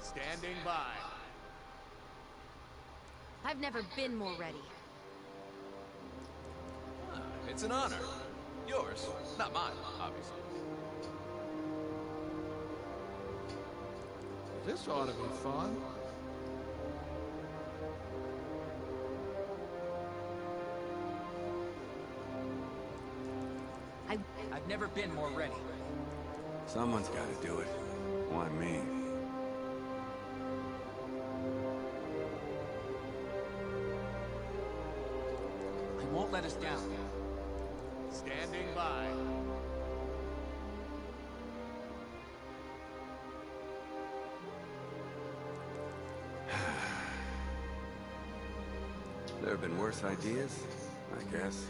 Standing by. I've never been more ready. It's an honor. Yours, not mine, obviously. This ought to be fun. I've never been more ready. Someone's got to do it. Why me? I won't let us down. Standing by. There have been worse ideas, I guess.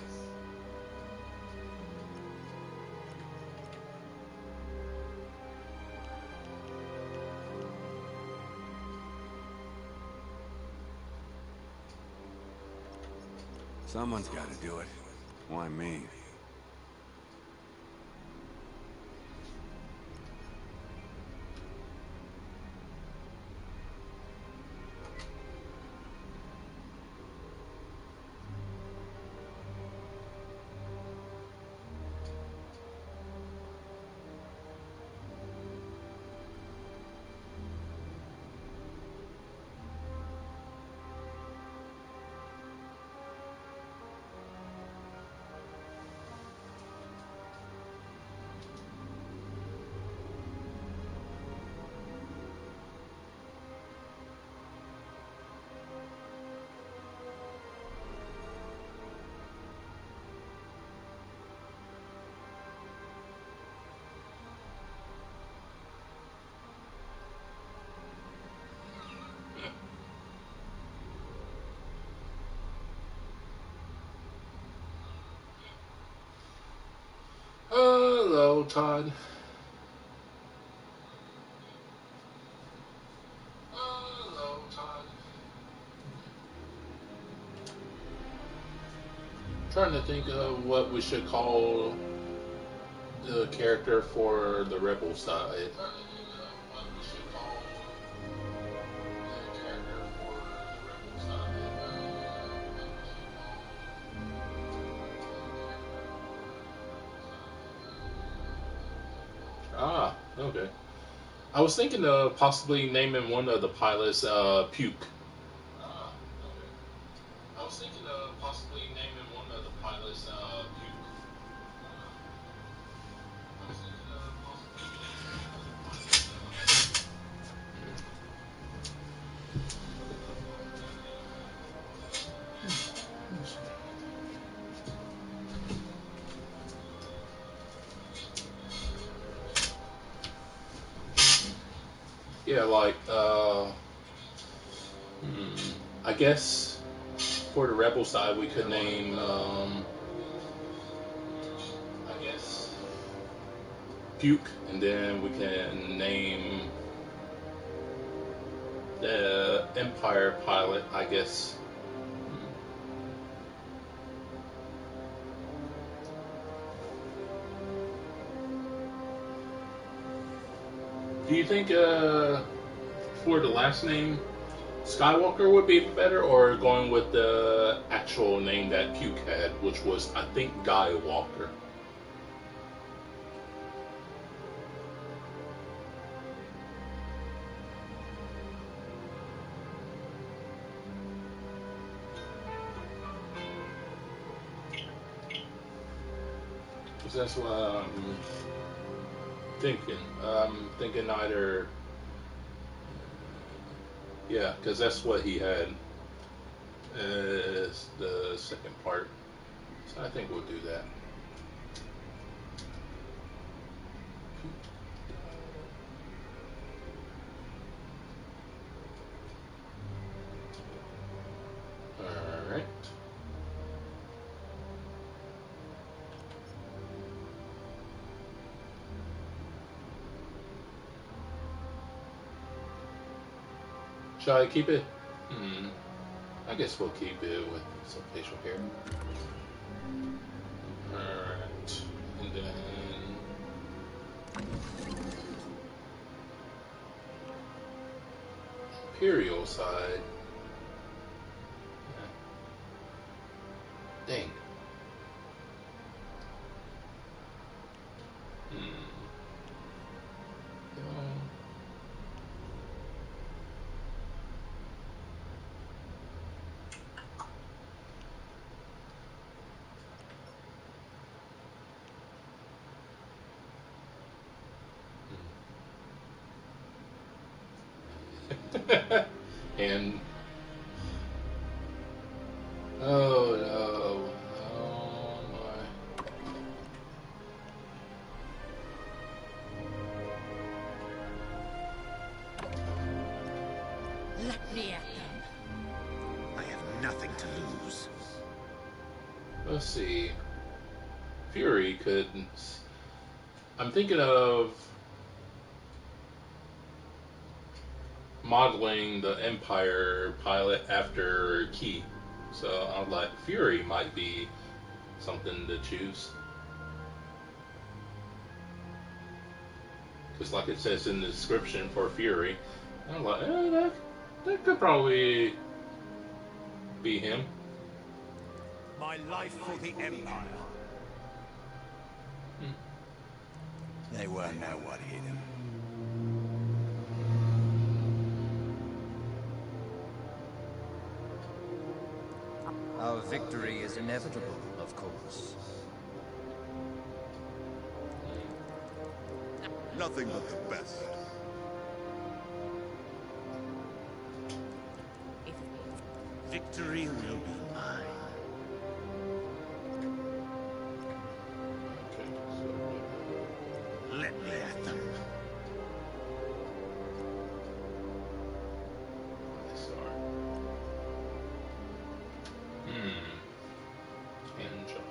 Someone's got to do it. Why me? Hello, Todd. Hello, Todd. Trying to think of what we should call the character for the rebel side. Ah, okay. I was thinking of possibly naming one of the pilots Puke. Ah, okay. I was thinking of possibly naming one of the pilots Puke. I was thinking of possibly naming one of the pilots Yeah, like I guess for the rebel side we could name I guess Puke, and then we can name the Empire pilot, I guess. Do you think for the last name Skywalker would be better, or going with the actual name that Puke had, which was, I think, Guy Walker? Because that's what I'm thinking. I'm thinking either, yeah, because that's what he had as the second part. So I think we'll do that. Alright. Shall I keep it? I guess we'll keep it with some facial hair. Alright. And then Imperial side. Dang. And oh no, oh my. Let me at them. I have nothing to lose. Let's see. Fury could. I'm thinking of modeling the Empire pilot after Key. So I'm like, Fury might be something to choose. Because like it says in the description for Fury, I'm like, that could probably be him. My life for the Empire. They won't know what hit him. Our victory is inevitable, of course. Nothing but the best. Victory will be mine. Okay, so Let me at them. sorry. And jump.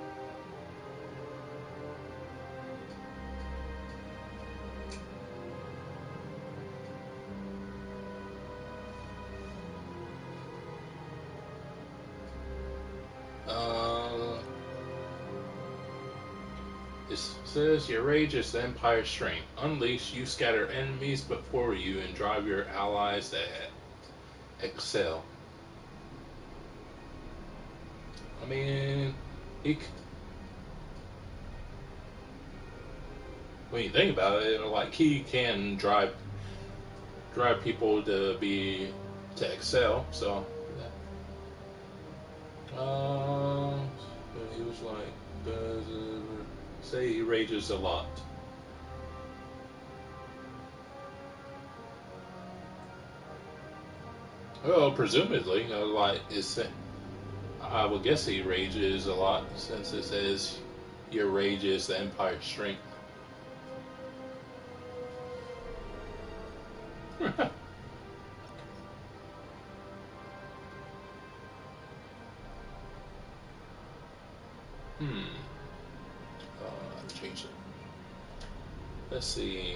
It says your rage is the Empire's strength. Unleash, you scatter enemies before you and drive your allies to excel. I mean, when you think about it, like he can drive people to excel. So, he was like, say he rages a lot. Well, presumably, like I would guess he rages a lot since it says your rage is the Empire's strength. Change it. Let's see.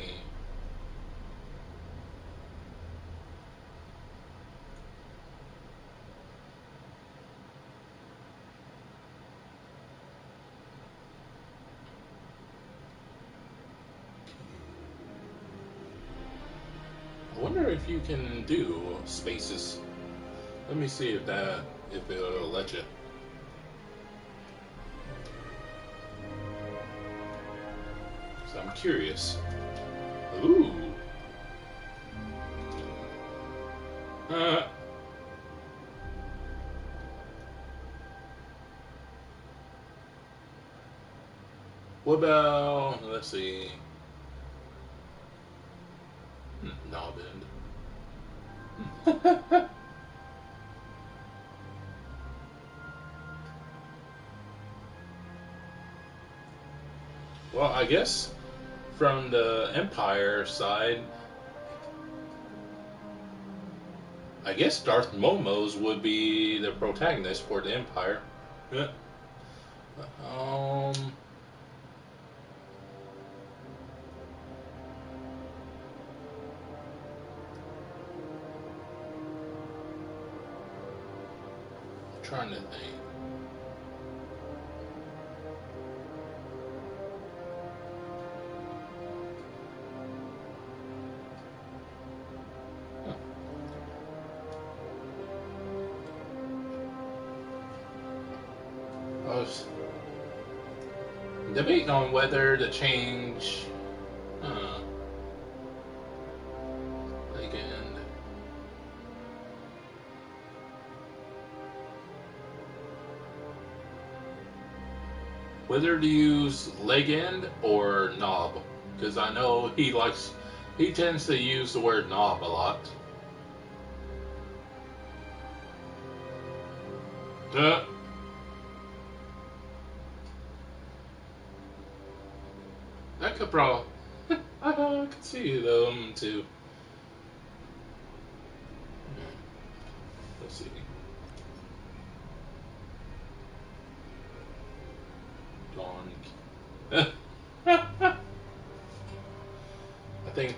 I wonder if you can do spaces. Let me see if it'll let you. So I'm curious. Ooh. What about, let's see. Knob end. Well, I guess from the Empire side, I guess Darth Momos would be the protagonist for the Empire. Yeah. Trying to think. I was debating on whether to change. Legend. Whether to use leg end or knob, because I know he tends to use the word knob a lot. That could probably. I could see them too. Let's see. Donkey. I think.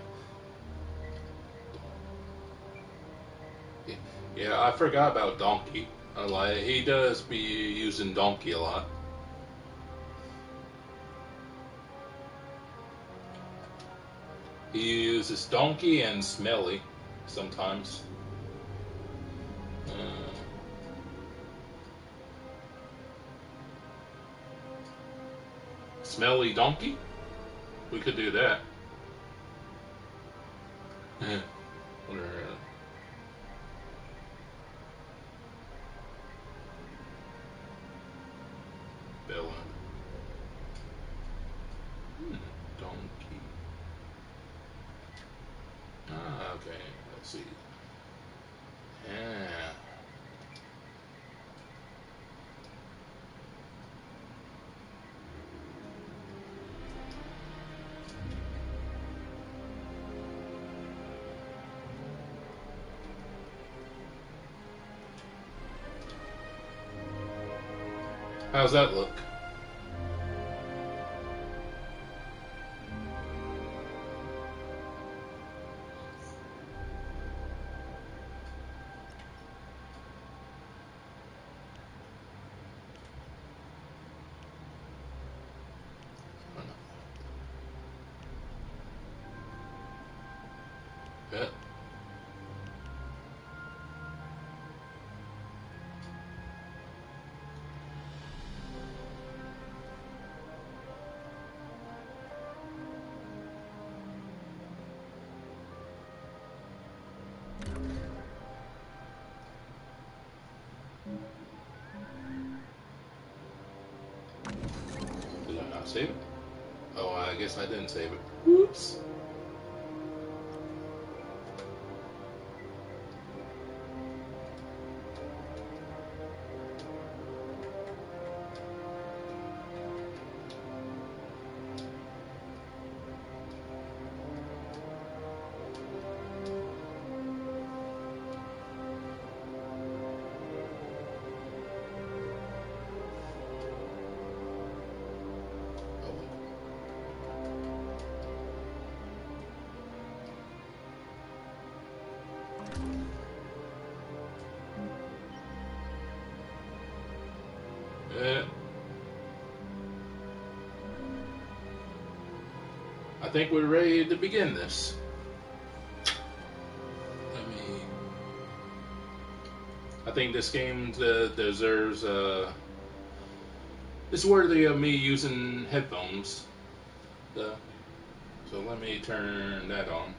Yeah, I forgot about Donkey. He does be using Donkey a lot. He uses Donkey and Smelly sometimes. Smelly Donkey? We could do that. Villain. Donkey. Okay. Let's see. Yeah. How's that look? Yeah. Did I not save it? Oh, I guess I didn't save it. Oops. I think we're ready to begin this. I think this game deserves. It's worthy of me using headphones. So let me turn that on.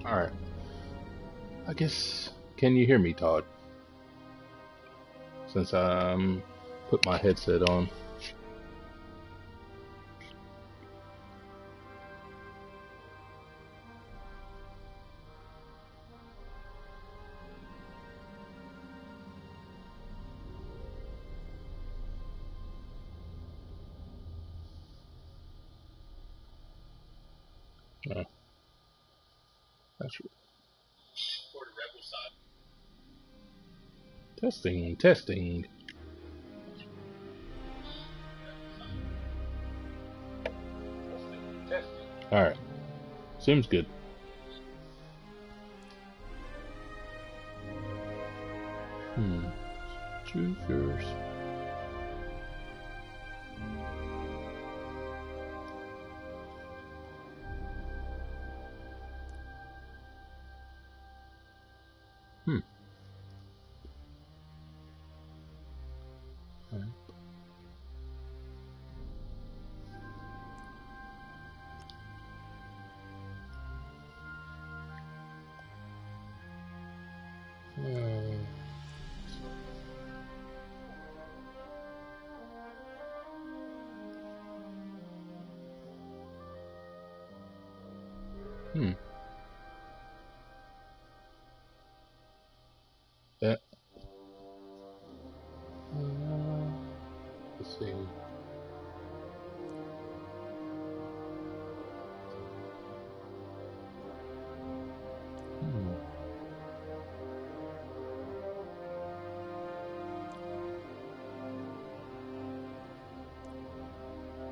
Alright. I guess. Can you hear me, Todd? Since I put my headset on. That's testing. Alright. Seems good. Choosers. Alright. That. Let's see.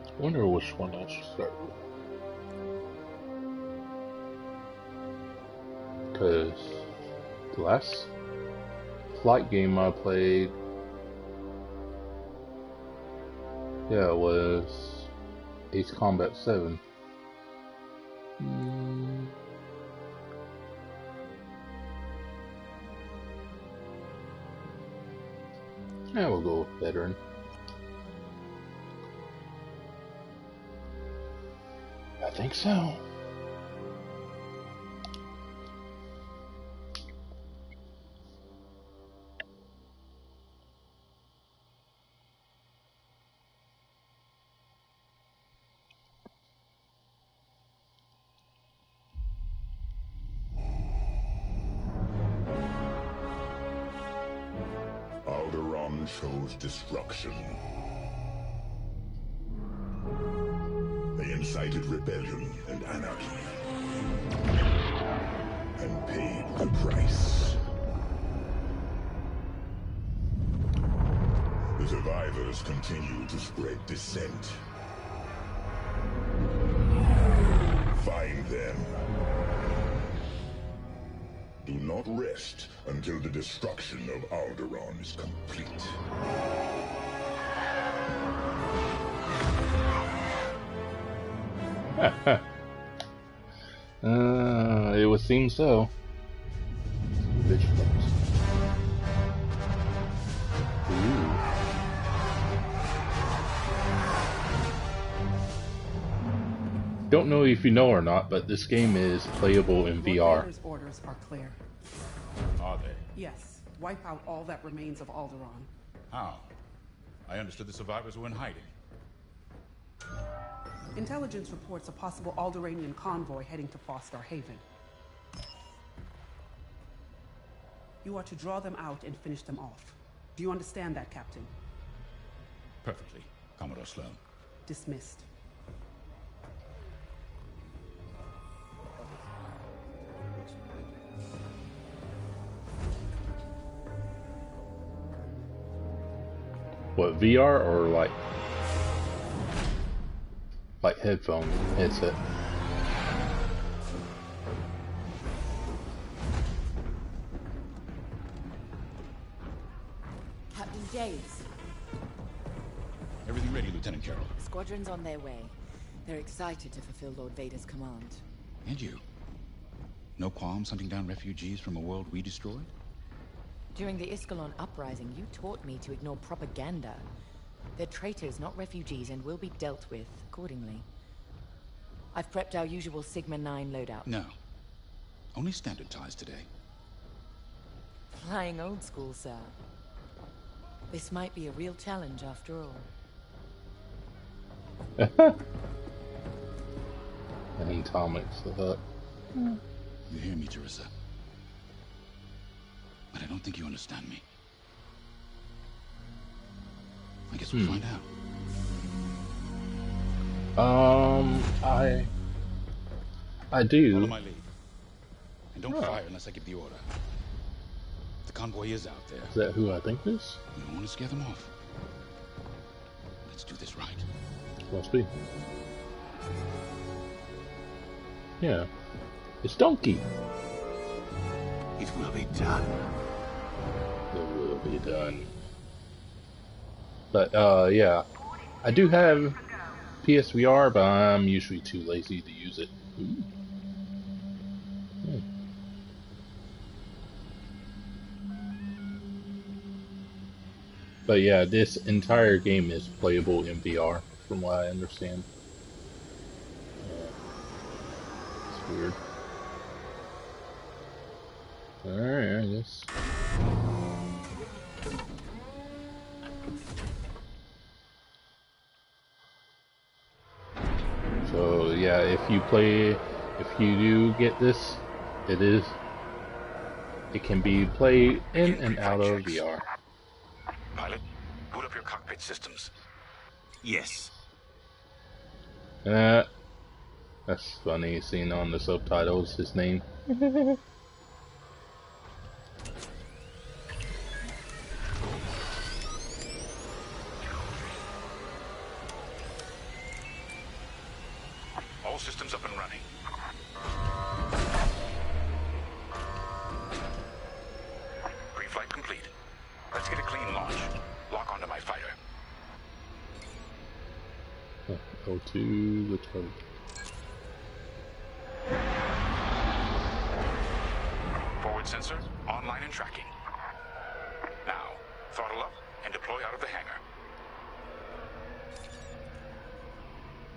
I wonder which one I should start with. Because the last flight game I played, yeah, it was Ace Combat 7. Yeah, we'll go with Veteran. I think so. Alderaan chose destruction. They incited rebellion and anarchy, and paid the price. The survivors continue to spread dissent. Find them. Do not rest until the destruction of Alderaan is complete. It would seem so. Bitch fucks. Don't know if you know or not, but this game is playable in VR. Lord Vader's orders are clear. Are they? Yes, wipe out all that remains of Alderaan. How? I understood the survivors were in hiding. Intelligence reports a possible Alderaanian convoy heading to Foster Haven. You are to draw them out and finish them off. Do you understand that, Captain? Perfectly, Commodore Sloan. Dismissed. What, VR or like headphone headset? Captain James. Everything ready, Lieutenant Carroll. Squadrons on their way. They're excited to fulfill Lord Vader's command. And you? No qualms hunting down refugees from a world we destroyed? During the Iskalon uprising, you taught me to ignore propaganda. They're traitors, not refugees, and will be dealt with accordingly. I've prepped our usual Sigma-9 loadout. No. Only standard ties today. Flying old school, sir. This might be a real challenge after all. And Tomix the Hut. You hear me, Teresa? But I don't think you understand me. I guess we'll find out. I do. Follow my lead. And don't fire unless I give the order. The convoy is out there. Is that who I think it is? We don't want to scare them off. Let's do this right. Must be. Yeah. It's Donkey. It will be done. It will be done. But, yeah. I do have PSVR, but I'm usually too lazy to use it. Ooh. Hmm. But yeah, this entire game is playable in VR, from what I understand. It's weird. Alright, I guess. So yeah, if you do get this, it can be played in and out of VR. Pilot, boot up your cockpit systems. Yes. That's funny, seeing on the subtitles his name. All systems up and running. Pre-flight complete. Let's get a clean launch. Lock onto my fighter. O2, the target. Forward sensor, online and tracking. Now, throttle up and deploy out of the hangar.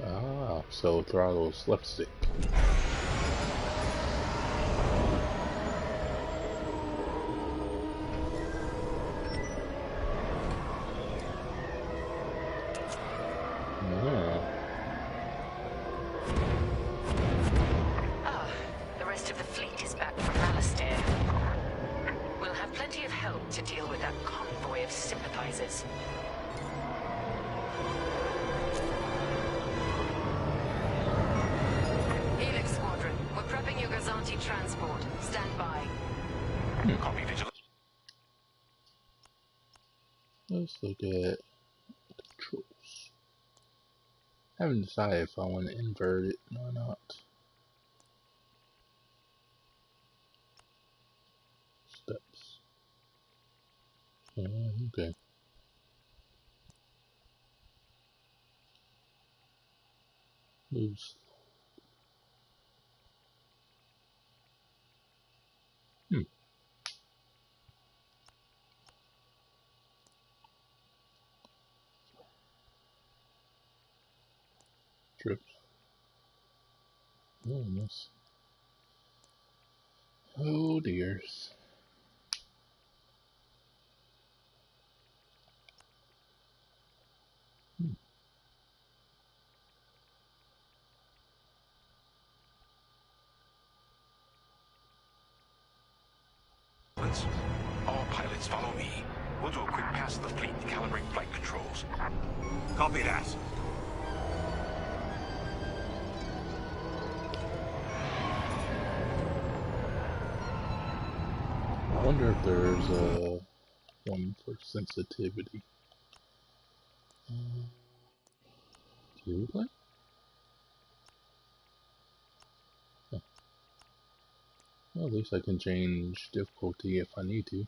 Ah, so throttle's left stick. The rest of the fleet is back from Alistair. We'll have plenty of help to deal with that convoy of sympathizers. Helix Squadron, we're prepping your Gazanti transport. Stand by. Copy, Vigilance. Let's look at controls. I haven't decided if I want to invert it or not. Steps. Okay. Moves. Trips. Oh, yes. Oh, dears. All pilots follow me. We'll do a quick pass of the fleet to calibrate flight controls. Copy that. I wonder if there's a one for sensitivity. Do that? Oh. Well, at least I can change difficulty if I need to.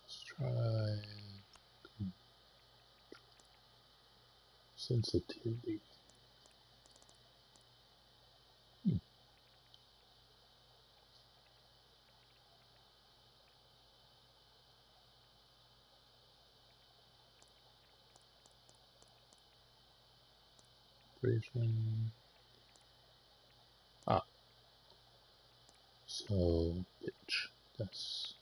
Let's try sensitivity. Version. Ah, so pitch. That's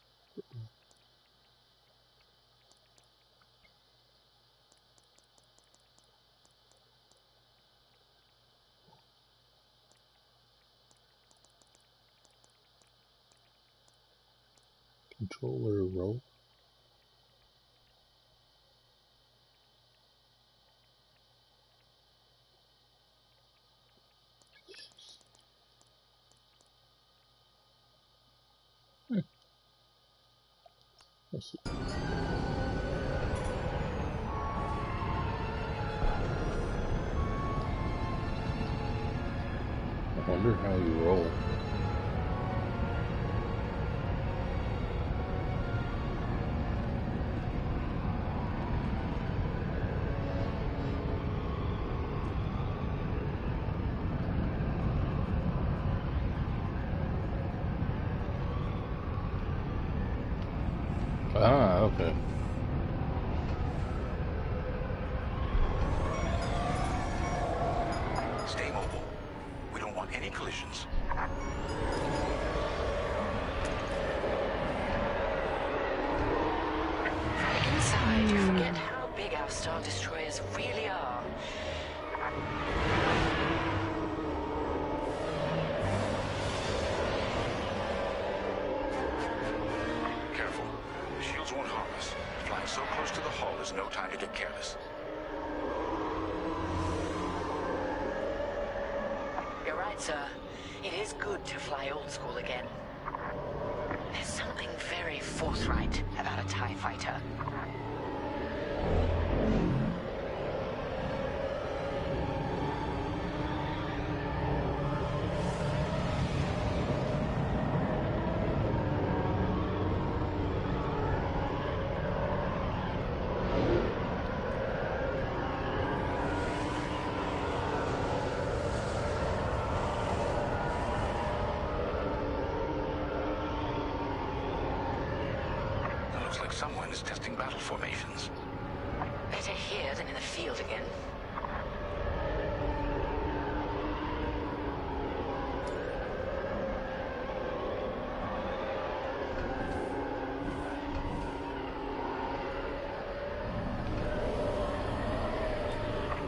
controller role. Let's see. I wonder how you roll. Ah, okay. Stay mobile. We don't want any collisions. From inside, you forget how big our Star Destroyers really are. Careful. The shields won't harm us. Flying so close to the hull is no time to get careless. You're right, sir. It is good to fly old school again. There's something very forthright about a TIE fighter. Looks like someone is testing battle formations. Better here than in the field again.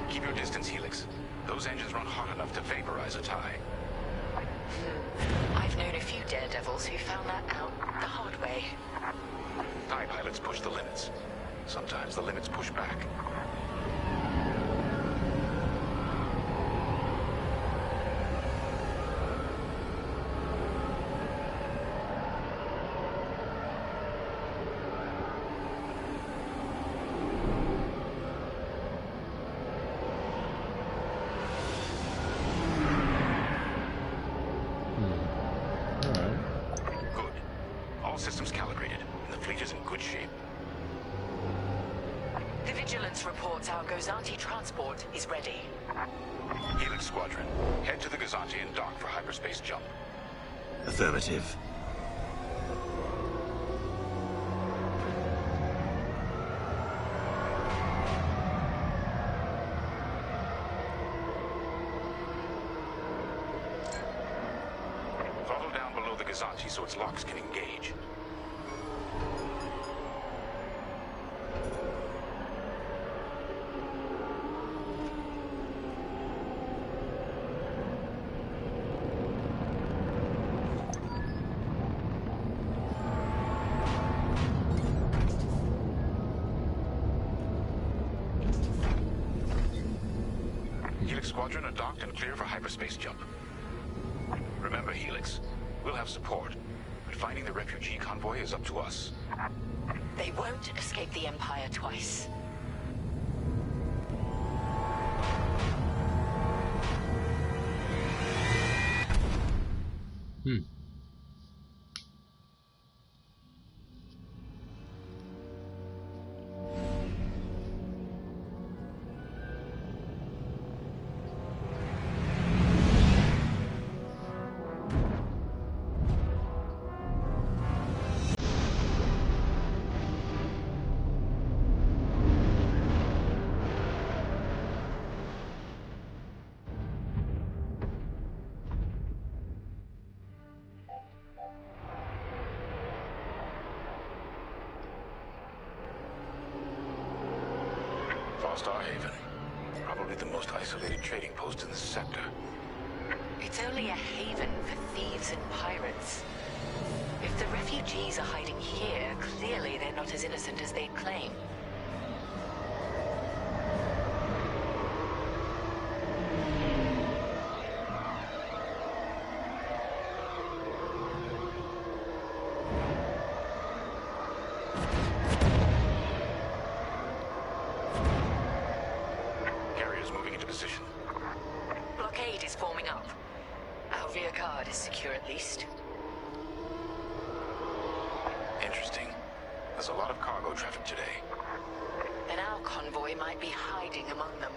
Keep your distance, Helix. Those engines run hot enough to vaporize a TIE. I've known a few daredevils who found that out the hard way. TIE pilots push the limits. Sometimes the limits push back. Good. All systems calibrated, and the fleet is in good shape. The Vigilance reports our Gozanti transport is ready. Helix Squadron, head to the Gazanti and dock for hyperspace jump. Affirmative. Throttle down below the Gazanti so its locks can engage. Helix Squadron are docked and clear for hyperspace jump. Remember, Helix, we'll have support, but finding the refugee convoy is up to us. They won't escape the Empire twice. Star Haven. Probably the most isolated trading post in the sector. It's only a haven for thieves and pirates. If the refugees are hiding here, clearly they're not as innocent as they claim. yard is secure at least. Interesting. There's a lot of cargo traffic today. Then our convoy might be hiding among them.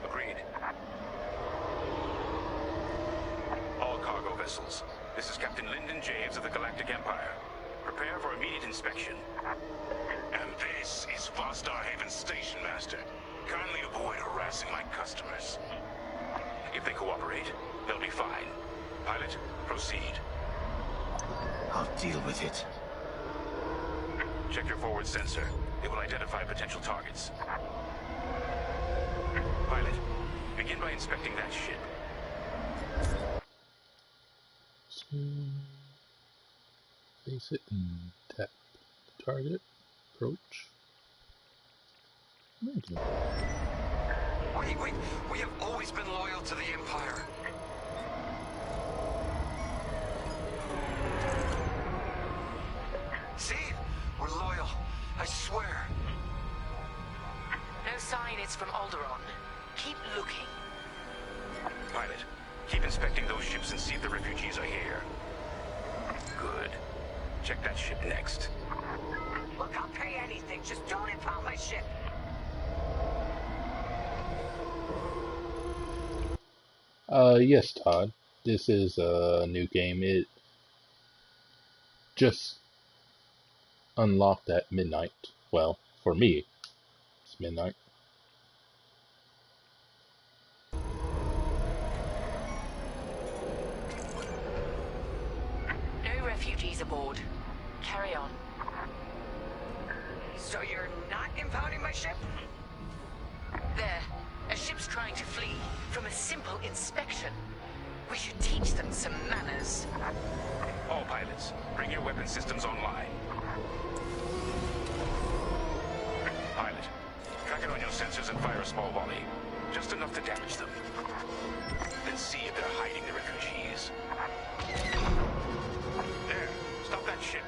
Agreed. All cargo vessels. This is Captain Lyndon Javes of the Galactic Empire. Prepare for immediate inspection. And this is Vostar Haven Station Master. Kindly avoid harassing my customers. If they cooperate, they'll be fine. Pilot, proceed. I'll deal with it. Check your forward sensor. It will identify potential targets. Pilot, begin by inspecting that ship. Face it and tap the target. Approach. Imagine. Wait. We have always been loyal to the Empire. See? We're loyal. I swear. No sign it's from Alderaan. Keep looking. Pilot, keep inspecting those ships and see if the refugees are here. Good. Check that ship next. Look, I'll pay anything. Just don't impound my ship. Yes, Todd. This is a new game. It just unlocked at midnight. Well, for me, it's midnight. No refugees aboard. Carry on. So you're not impounding my ship? There. A ship's trying to flee from a simple inspection. We should teach them some manners. All pilots, bring your weapon systems online. Pilot, track it on your sensors and fire a small volley. Just enough to damage them. Then see if they're hiding the refugees. There, stop that ship.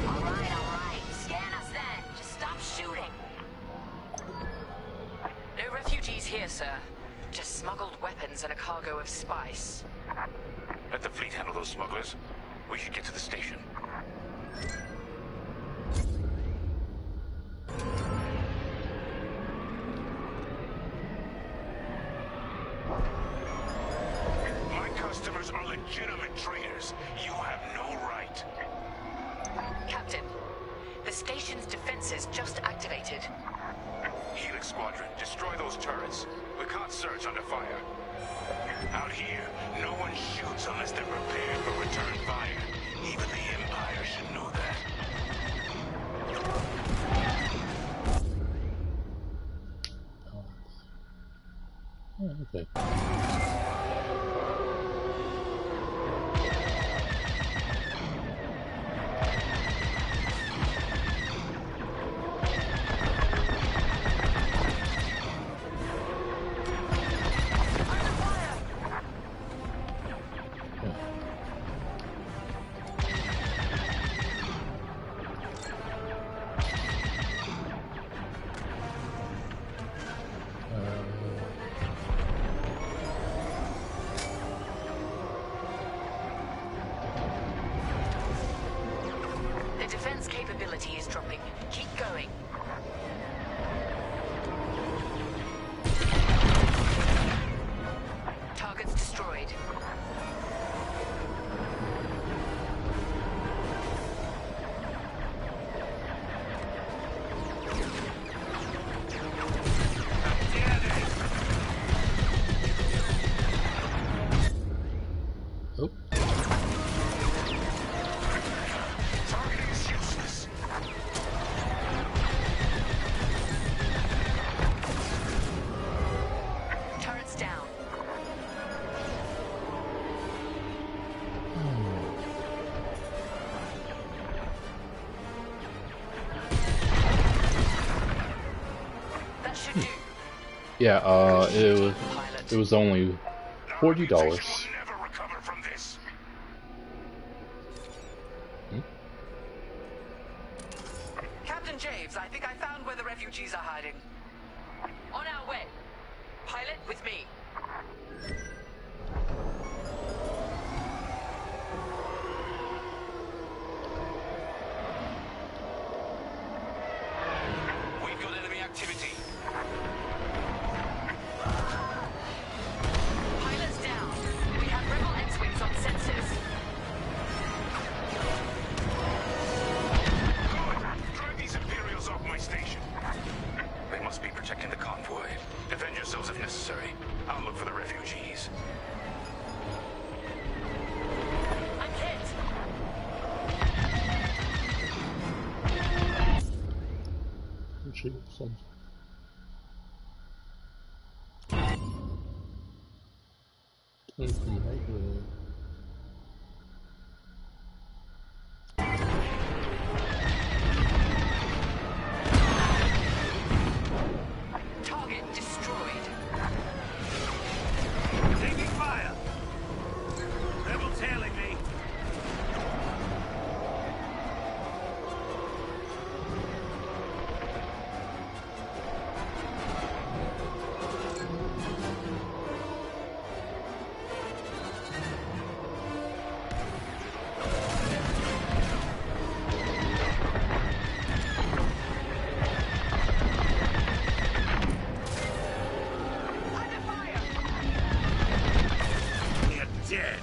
All right. Scan us then. Just stop shooting. No refugees here, sir. Just smuggled weapons and a cargo of spice. Let the fleet handle those smugglers. We should get to the station. My customers are legitimate traders. You have no right. Captain, the station's defenses just activated. Helix Squadron, destroy those turrets. We can't search under fire. Out here, no one shoots unless they're prepared for return fire. Even the Empire should know that. Oh, okay. The defense capability is dropping. Keep going. Targets destroyed. Oh. Targeting is useless. Turrets down. That should do. Yeah, it was only $40. Will never recover from this. Captain Javes, I think I found where the refugees are hiding. On our way. Pilot with me. We've got enemy activity. Pilot's down. We have rebel X-wings on sensors. Good. Drive these Imperials off my station. They must be protecting the convoy. Defend yourselves if necessary. I'll look for the refugees. I'm hit. Shoot some. Target destroyed. Taking fire! Rebel tailing me! They're dead!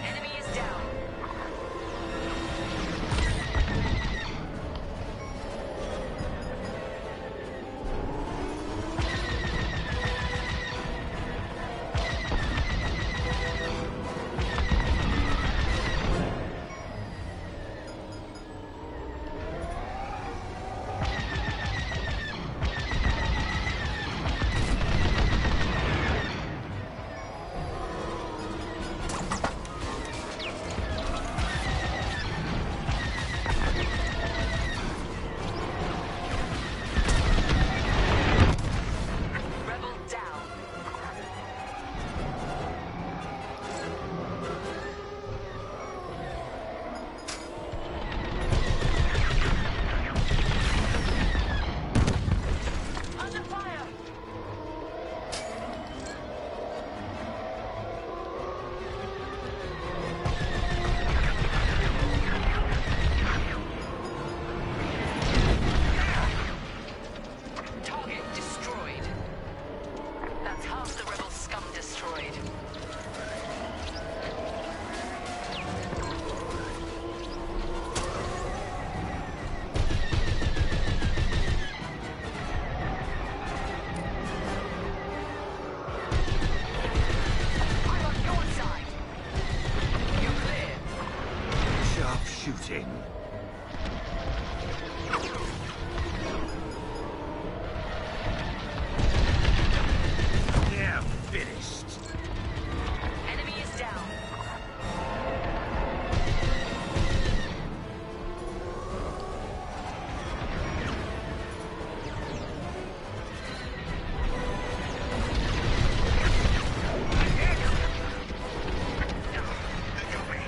Enemy is down. Rebel down. Under fire. Target destroyed. That's half the rebel scum destroyed. I'm on your side. You're clear. Sharp shooting. They're finished. Enemy is down. They got me.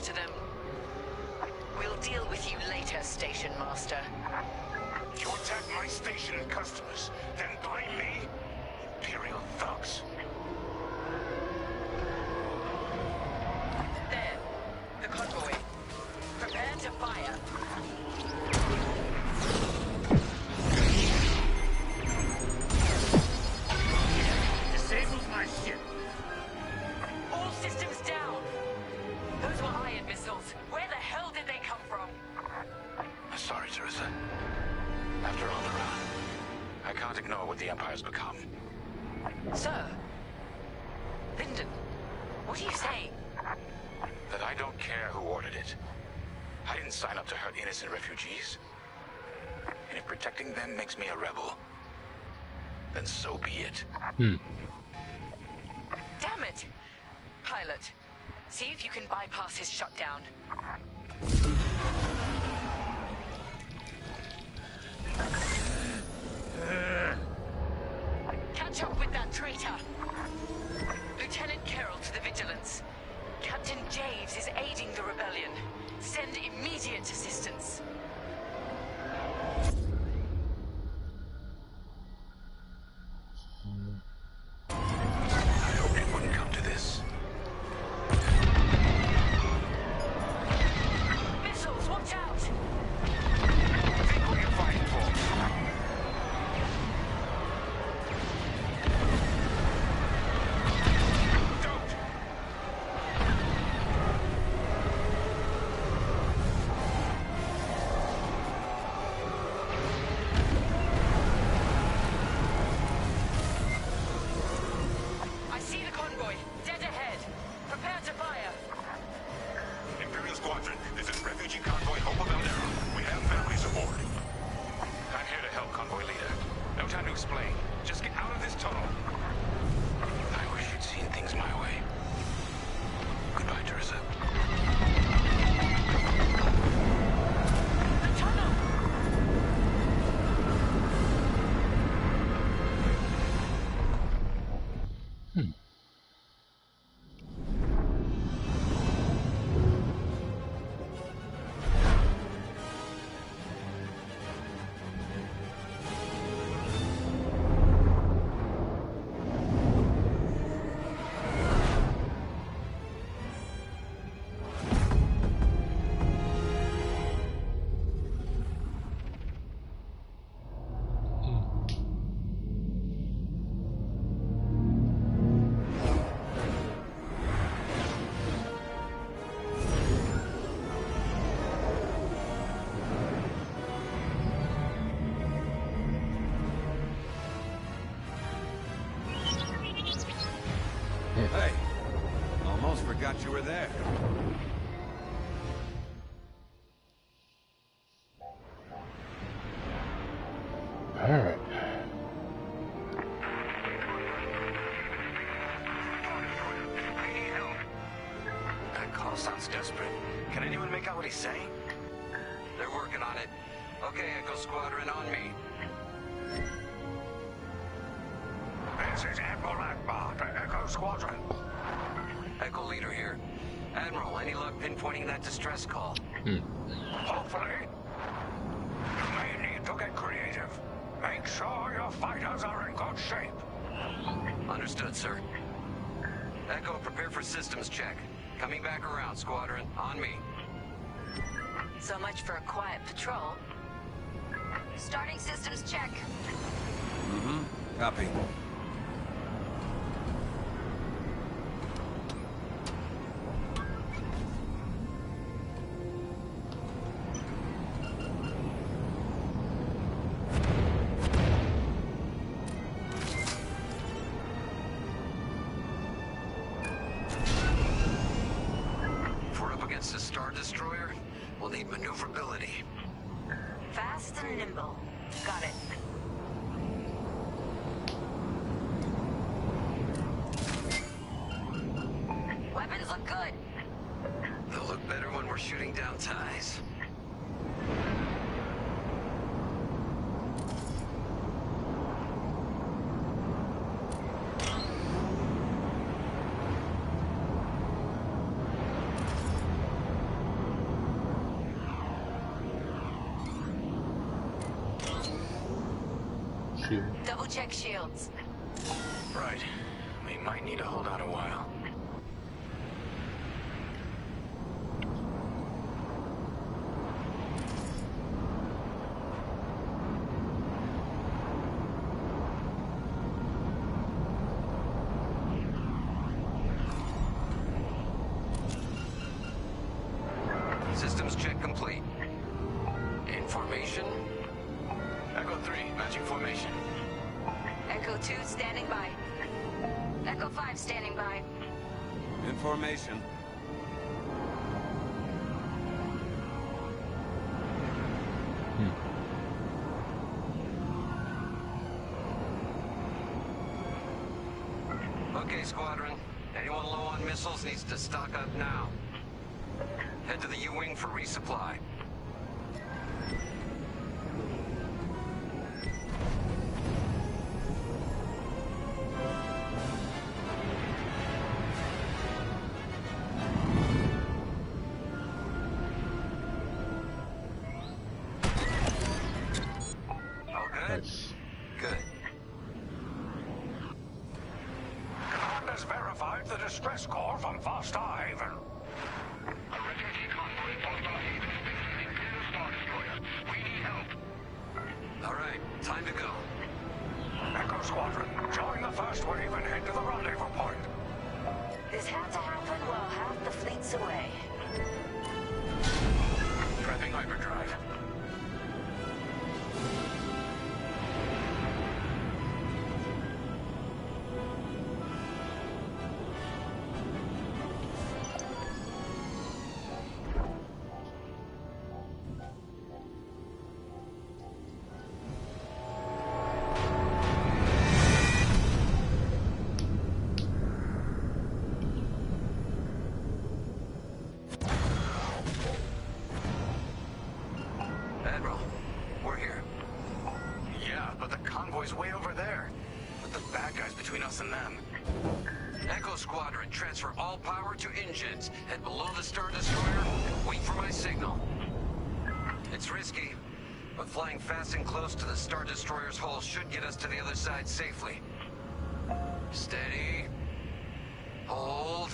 to them. We'll deal with you later, Station Master. You attack my station and customers, then blame me? Imperial thugs. There. The convoy. Prepare to fire. Disables my ship. All systems down. Those were ion missiles. Where the hell did they come from? Sorry, Teresa. After all, Iran, I can't ignore what the Empire's become. Sir. Lyndon, what are you saying? That I don't care who ordered it. I didn't sign up to hurt innocent refugees. And if protecting them makes me a rebel, then so be it. Damn it! Pilot, see if you can bypass his shutdown. Catch up with that traitor! Lieutenant Carroll to the Vigilance. Captain Javes is aiding the rebellion. Send immediate assistance. I hoped it wouldn't come to this. Missiles, watch out! Think what you're fighting for. Don't! I see the convoy. Dead ahead. Prepare to fire. Imperial Squadron, this is refugee convoy Hope of Eldera. We have families aboard. I'm here to help, convoy leader. No time to explain. Just get out of this tunnel. I wish you'd seen things my way. Goodbye, Teresa. The tunnel! Hey, almost forgot you were there. Alright. I need help. That call sounds desperate. Can anyone make out what he's saying? They're working on it. Okay, Echo Squadron, on me. This is Admiral Akbar to Echo Squadron. Echo Leader here. Admiral, any luck pinpointing that distress call? Hopefully. You may need to get creative. Make sure your fighters are in good shape. Understood, sir. Echo, prepare for systems check. Coming back around, Squadron. On me. So much for a quiet patrol. Starting systems check. Copy. If we're up against a Star Destroyer, we'll need maneuverability. Fast and nimble. Got it. Weapons look good. They'll look better when we're shooting down ties. shield. Double check shields. Right. We might need to hold out a while. Systems check complete. In formation. Echo 3, matching formation. Echo 2 standing by. Echo 5 standing by. Information. Okay, Squadron. Anyone low on missiles needs to stock up now. Head to the U-Wing for resupply. All good? Nice. Good. Command has verified the distress call from Foster Haven. All right, time to go. Echo Squadron, join the first wave and head to the rendezvous point. This had to happen while half the fleet's away. Prepping hyperdrive. Admiral, we're here. Yeah, but the convoy's way over there. Put the bad guys between us and them. Echo Squadron, transfer all power to engines. Head below the Star Destroyer and wait for my signal. It's risky, but flying fast and close to the Star Destroyer's hull should get us to the other side safely. Steady. Hold.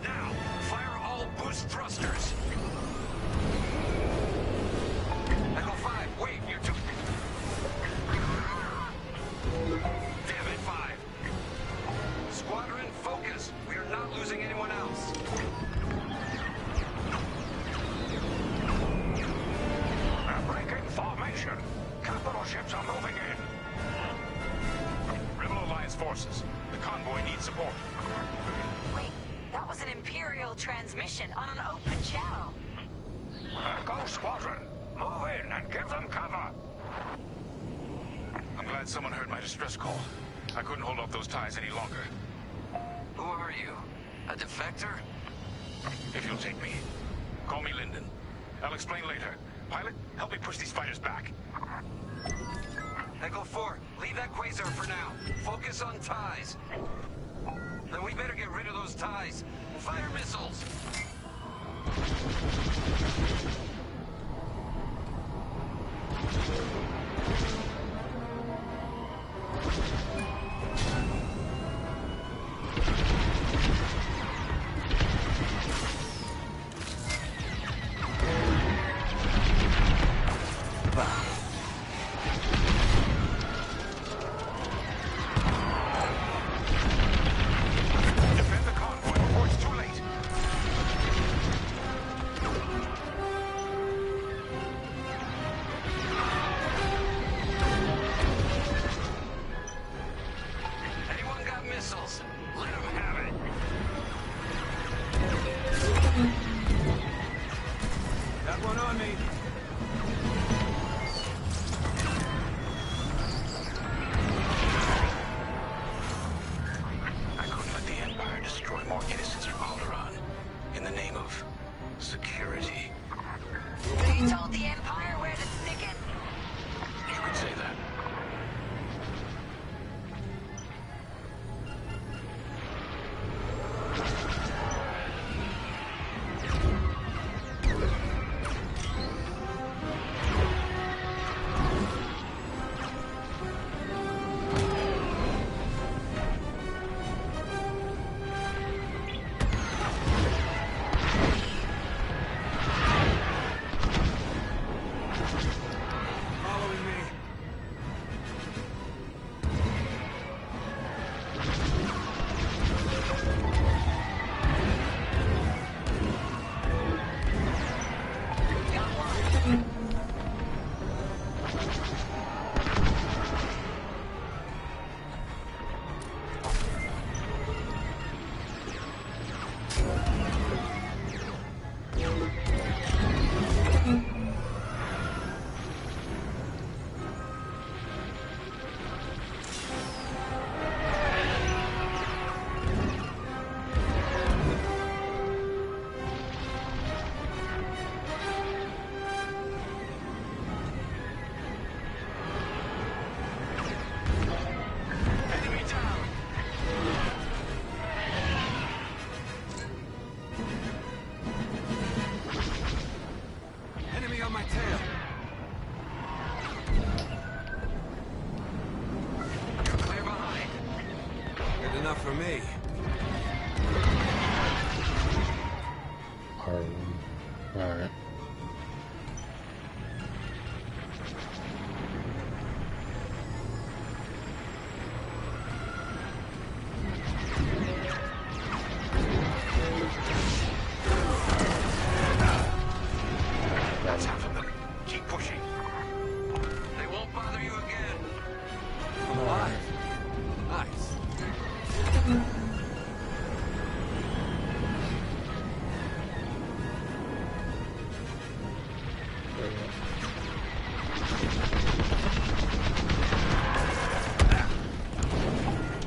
Now, fire all boost thrusters. Echo 5, wait, you're too... Damn it, 5. Squadron, focus. We are not losing anyone else. Breaking formation. Capital ships are moving in. Rebel Alliance forces. The convoy needs support. Wait, that was an Imperial transmission on an open channel. Go, Squadron. Move in and give them cover. I'm glad someone heard my distress call. I couldn't hold off those ties any longer. Who are you? A defector? If you'll take me. Call me Lyndon. I'll explain later. Pilot, help me push these fighters back. Echo 4, leave that quasar for now. Focus on ties. Then we better get rid of those ties. Fire missiles! Defend the convoy before it's too late. Anyone got missiles? Let them have it. Got one on me. I couldn't let the Empire destroy more innocents from Alderaan in the name of security. You told the Empire where to stick it? You could say that. for me. Alright. That's half of them. Keep pushing. They won't bother you again. I'm alive. Nice.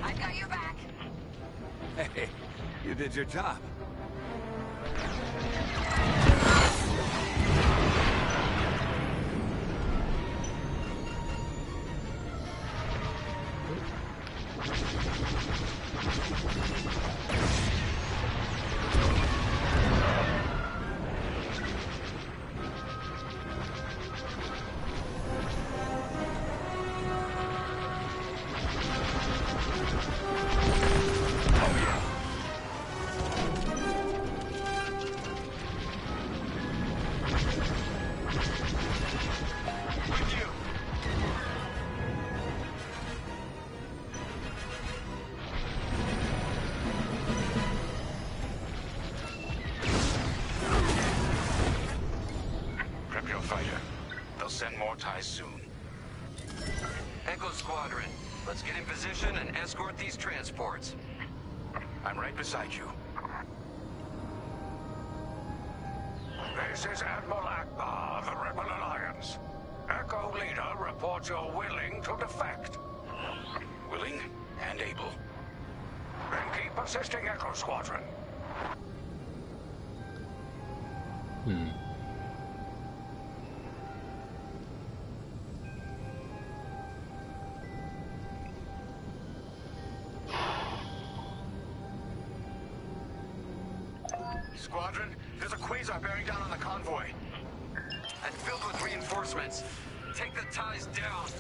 I got your back. Hey, you did your job. Prep your fighter. They'll send more ties soon. Echo Squadron, let's get in position and escort these transports. I'm right beside you. This is Admiral Akbar of the Rebel Alliance. Echo Leader reports you're willing to defect. Willing and able. Then keep assisting Echo Squadron. Squadron, there's a quasar bearing down on the convoy. And filled with reinforcements. Take the ties down.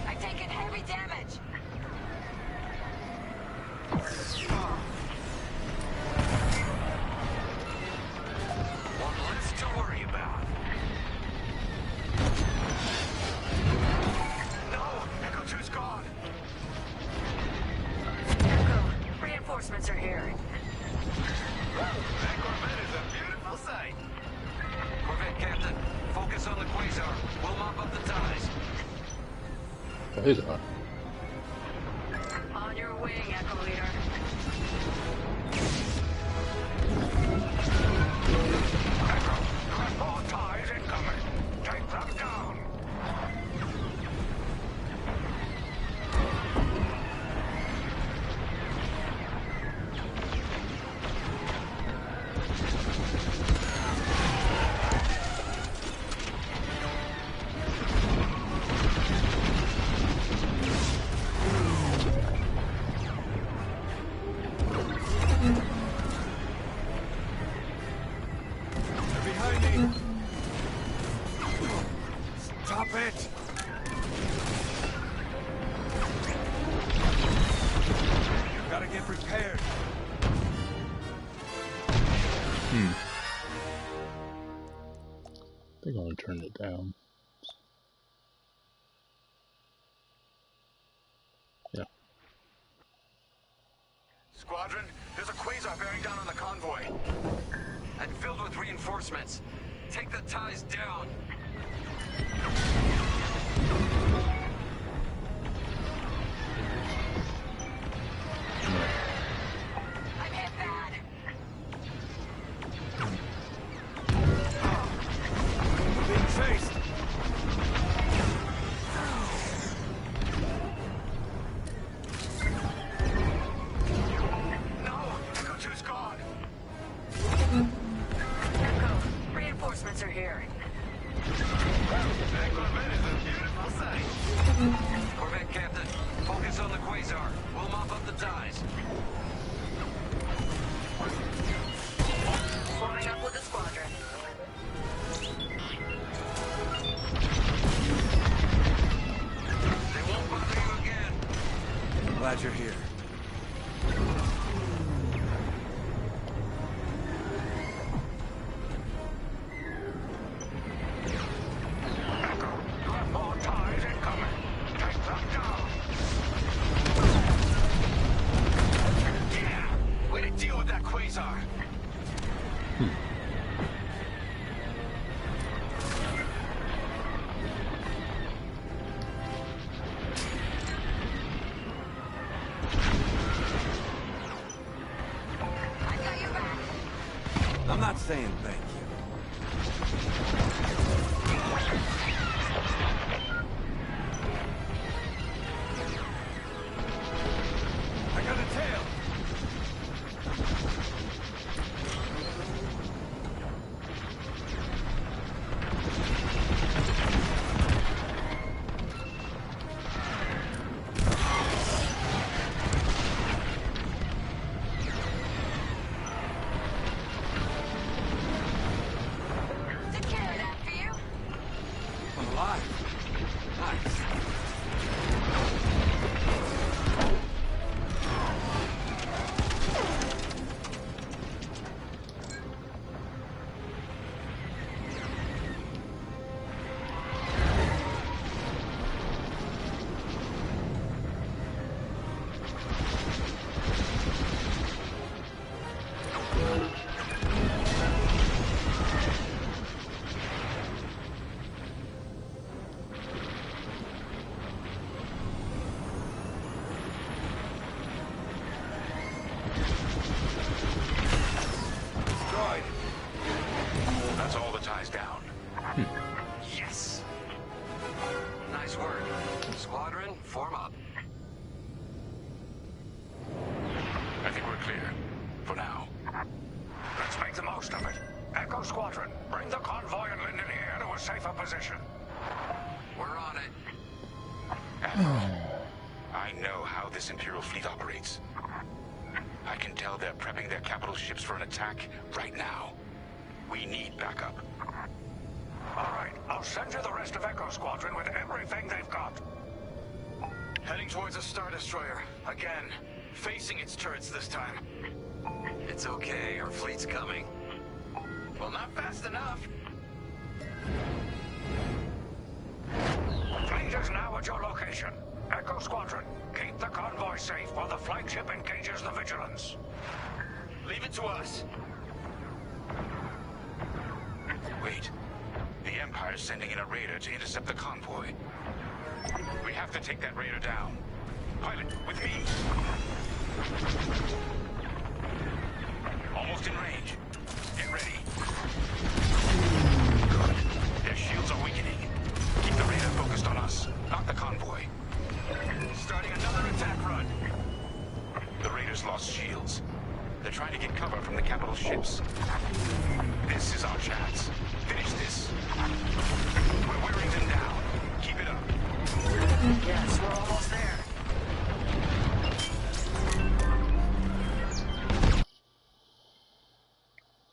I taken heavy damage. One less to worry about. No! Echo 2's gone! Echo, reinforcements are here. That Corvette is a beautiful sight. Corvette Captain, focus on the quasar. We'll mop up the ties. Quasar. On your wing, Echo Leader. Echo, there are more ties incoming. Take them down. They're behind me. Stop it. You gotta get prepared. I think I'm gonna turn it down. Yeah. Squadron, there's a quasar bearing down on the convoy. And filled with reinforcements. Take the ties down. I'm hit bad. We're being chased. No! Echo 2's gone! Echo, reinforcements are here. That Corvette is a beautiful sight. Corvette Captain, focus on the quasar. We'll mop up the ties. Forming up with the squadron. glad you're here. You have more ties incoming. Take them down. Yeah! Way to deal with that quasar! I'm not saying thank you. I got a tail. I'm alive. Nice. Destroyed. That's all the ties down. Yes. Nice work. Squadron, form up. I think we're clear. For now. Let's make the most of it. Echo Squadron, bring the convoy and Linden here to a safer position. We're on it. Admiral, I know how this Imperial fleet operates. I can tell they're prepping their capital ships for an attack right now. We need backup. All right, I'll send you the rest of Echo Squadron with everything they've got. Heading towards a Star Destroyer. Again. Facing its turrets this time. It's okay, our fleet's coming. Well, not fast enough. Fleet is now at your location. Echo Squadron, keep the convoy safe while the flagship engages the Vigilance. Leave it to us. Wait. The Empire's sending in a raider to intercept the convoy. We have to take that raider down. Pilot, with me. Almost in range. Get ready. Good. Their shields are weakening. Keep the raider focused on us, not the convoy. Starting another attack run. The raiders lost shields. They're trying to get cover from the capital ships. This is our chance. Finish this. We're wearing them down. Keep it up. Yes, we're almost there.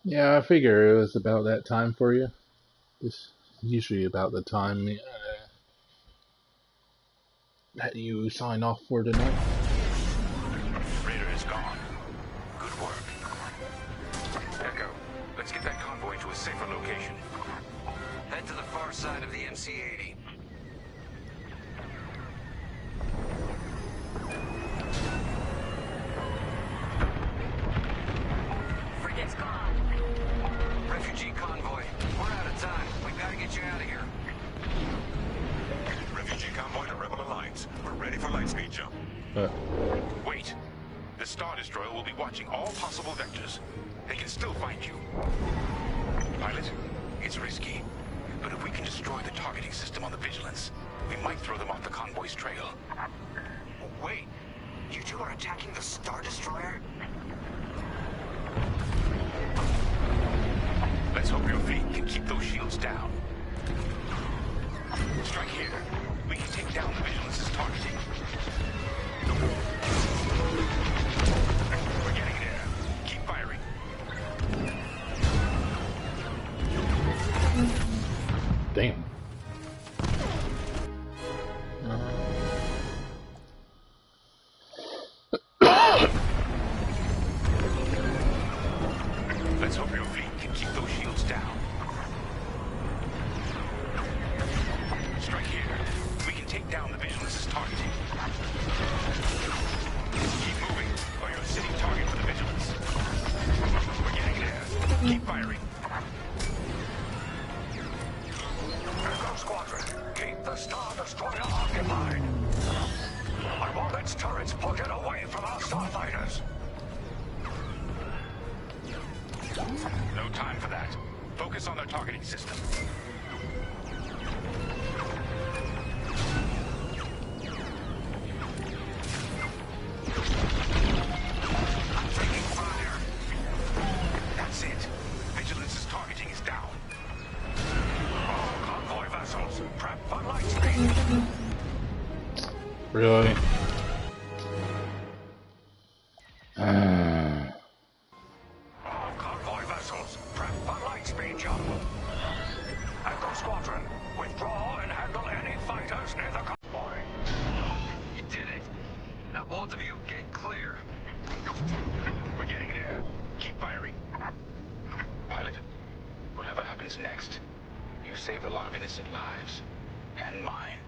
Yeah, I figure it was about that time for you. It's usually about the time that you sign off for tonight. Raider is gone. Good work. Echo, let's get that convoy to a safer location. Head to the far side of the MC-80. Frigate's gone. Refugee convoy. We're out of time. We've got to get you out of here. Refugee convoy to Rebel Alliance. We're ready for lightspeed jump. Wait. The Star Destroyer will be watching all possible vectors. They can still find you. Pilot, it's risky. But if we can destroy the targeting system on the Vigilance, we might throw them off the convoy's trail. Wait. You two are attacking the Star Destroyer? Let's hope your fleet can keep those shields down. Strike here. We can take down the Vigilance's targeting. We're getting there. Keep firing. Damn. take down the Vigilance's targeting. Keep moving, or you're a sitting target for the Vigilance. We're getting there. Keep firing. Echo Squadron, keep the Star Destroyer occupied. I want its turrets pointed away from our starfighters. No time for that. Focus on their targeting system. I'm taking fire. That's it. Vigilance's targeting is down. All convoy vessels, prep for light speed. Really? All convoy vessels, prep for light speed jump. Echo Squadron, withdraw and handle any fighters near the convoy. You did it. Now both of you get clear. We're getting there. Keep firing. Pilot, whatever happens next, you saved a lot of innocent lives. And mine.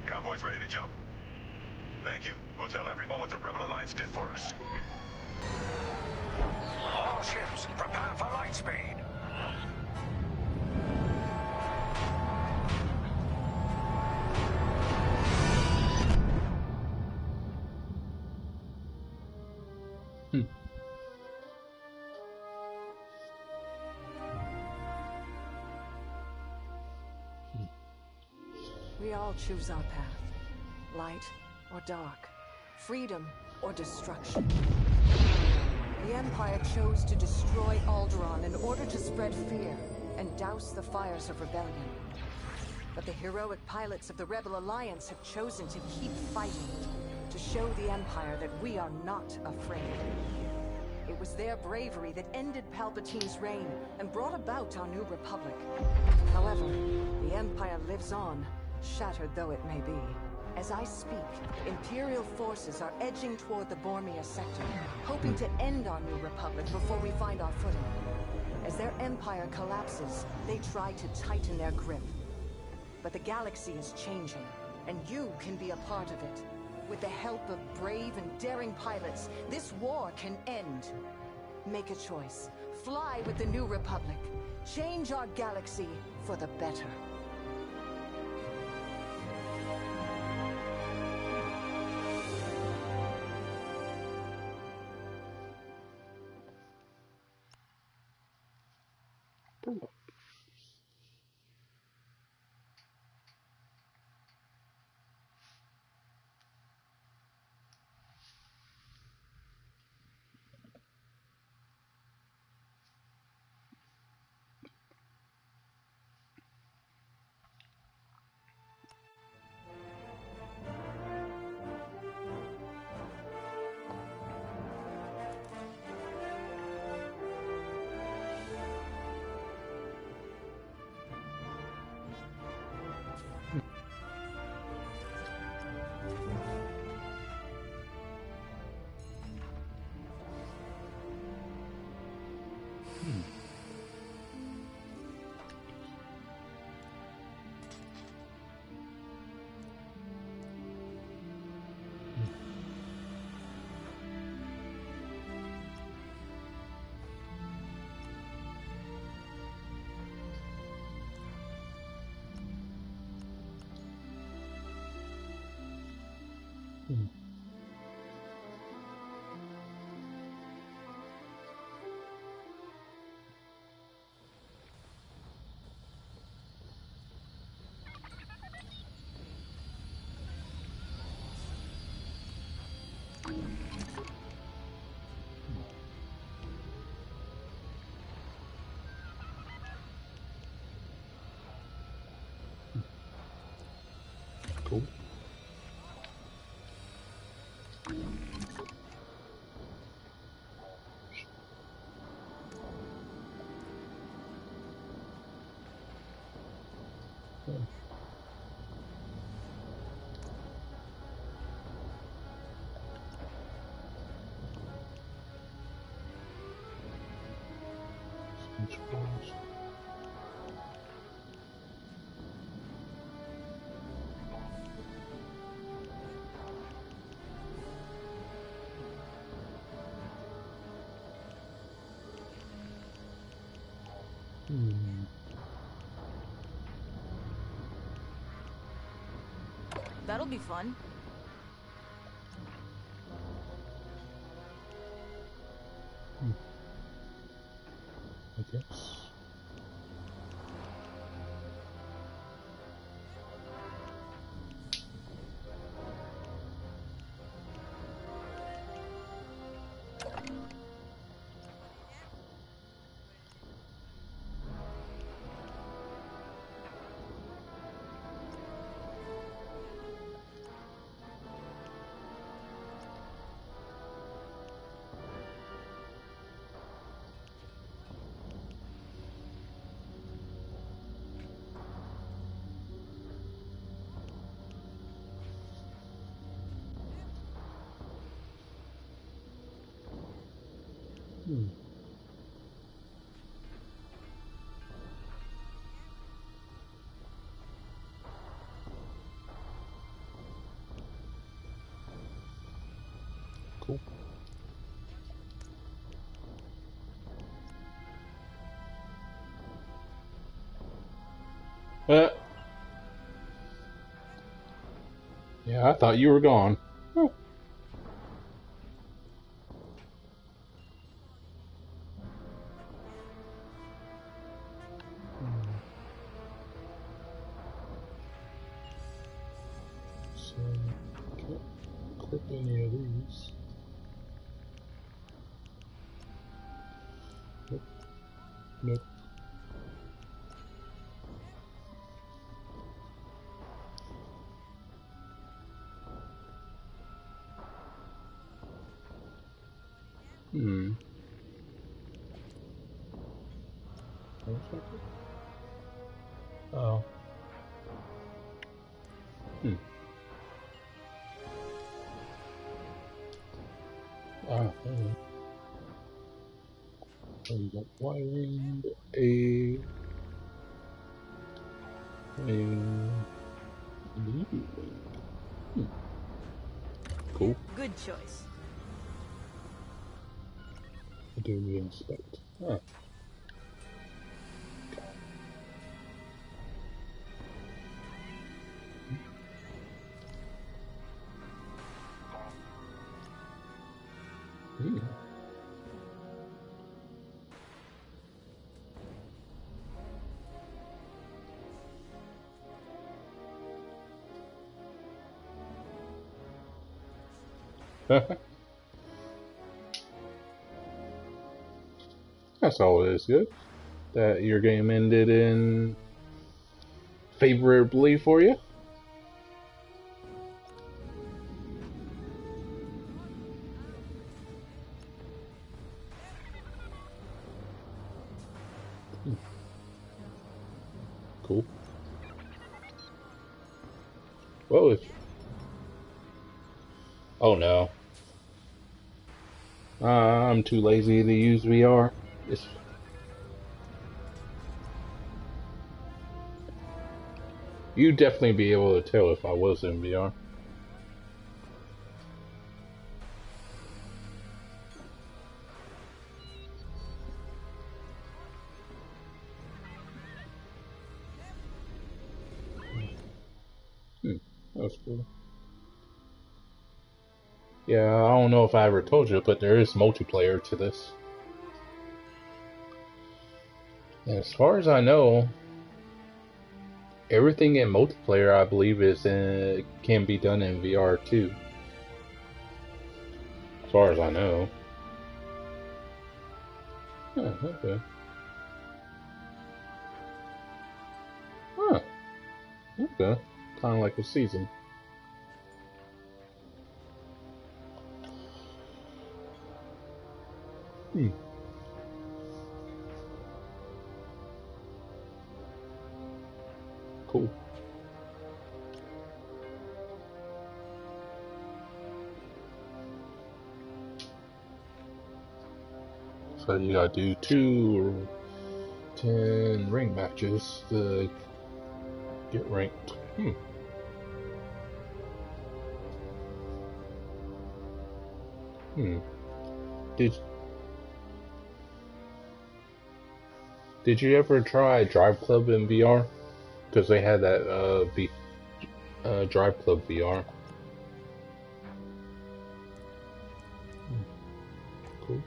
Convoy's ready to jump. Thank you. We'll tell everyone what the Rebel Alliance did for us. All ships, prepare for light speed. We all choose our path. Light or dark. Freedom or destruction. The Empire chose to destroy Alderaan in order to spread fear and douse the fires of rebellion. But the heroic pilots of the Rebel Alliance have chosen to keep fighting, to show the Empire that we are not afraid. It was their bravery that ended Palpatine's reign and brought about our new republic. However, the Empire lives on, shattered though it may be. As I speak, Imperial forces are edging toward the Bormia sector, hoping to end our new republic before we find our footing. As their empire collapses, they try to tighten their grip. But the galaxy is changing, and you can be a part of it. With the help of brave and daring pilots, this war can end. Make a choice. Fly with the new republic. Change our galaxy for the better. Cool. That'll be fun. I guess. Cool. Yeah, I thought you were gone. Huh. So, can't equip any of these. Nope. Nope. Oh. So you got wiring, cool. Good choice. Do we inspect? Huh. That's always good. That your game ended in favorably for you. Cool. Well, if... Oh no. I'm too lazy to use VR. You'd definitely be able to tell if I was in VR. That's cool. Yeah, I don't know if I ever told you, but there is multiplayer to this. And as far as I know, everything in multiplayer, I believe, can be done in VR too. As far as I know. Oh, okay. Huh. Okay. Kind of like a season. Cool. So you gotta do 2 or 10 ring matches to get ranked. Did you ever try Drive Club in VR? Because they had that Drive Club VR. Cool.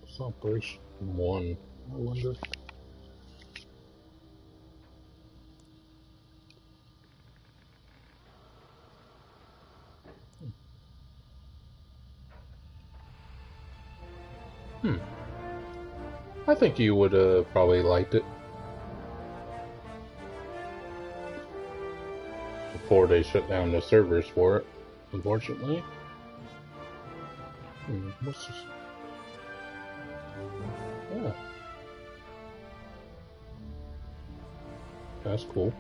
It's Operation 1, I wonder. I think you would have probably liked it. Before they shut down the servers for it, unfortunately. What's this? Yeah. That's cool.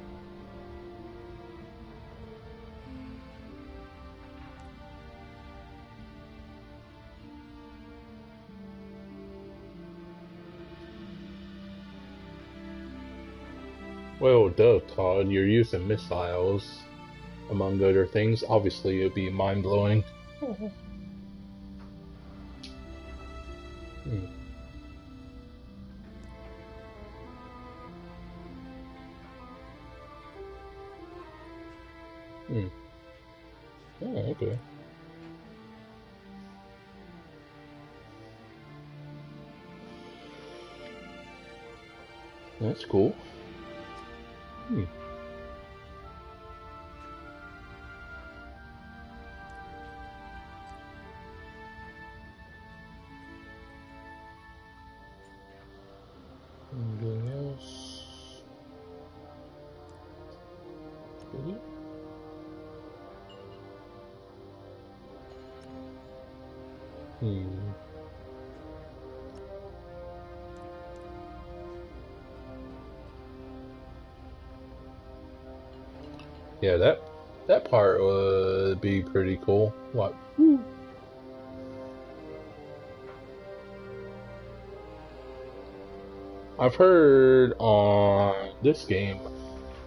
Well, duh, Todd, you're using missiles, among other things. Obviously, it'd be mind-blowing. Oh, okay. That's cool. Anything else? Really? Yeah, that part would be pretty cool. What? I've heard on this game,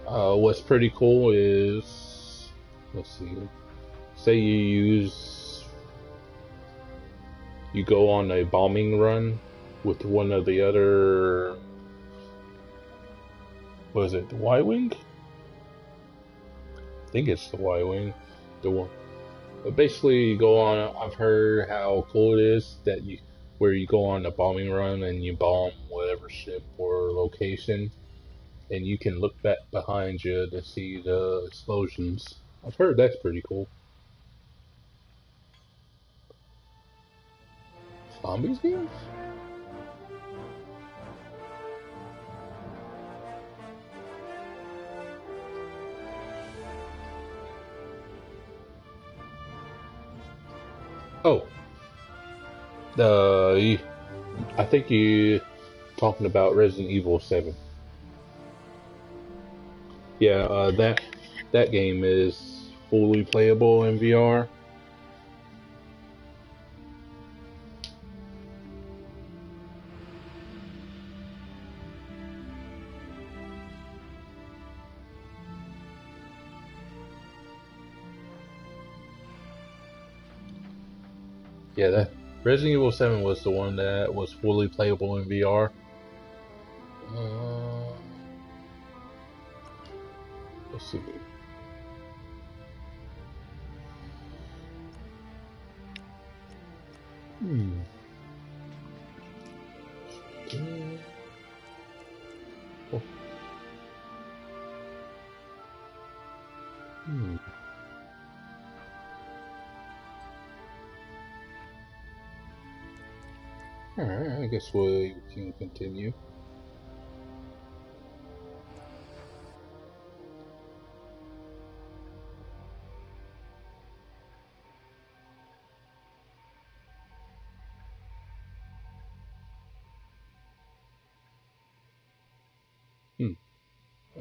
what's pretty cool is, let's see, say you go on a bombing run with one of the other, what is it, the Y-Wing? I think it's the Y-Wing, the one. But basically, you go on. I've heard how cool it is that where you go on a bombing run and you bomb whatever ship or location, and you can look back behind you to see the explosions. I've heard that's pretty cool. Zombies games? Oh. I think you talking about Resident Evil 7. Yeah, that game is fully playable in VR. Yeah, that Resident Evil 7 was the one that was fully playable in VR. Let's see. Oh. Alright, I guess we can continue. I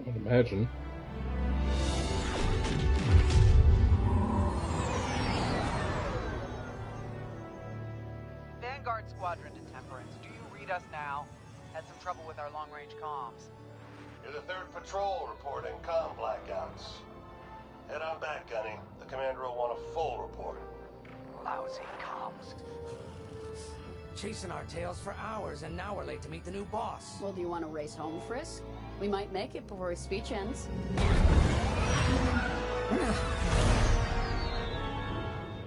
would imagine. Vanguard Squadron to Temperance. Do you read us now? Had some trouble with our long-range comms. You're the 3rd Patrol reporting comm blackouts. Head on back, Gunny. The commander will want a full report. Lousy comms. Chasing our tails for hours, and now we're late to meet the new boss. Well, do you want to race home, Frisk? We might make it before his speech ends.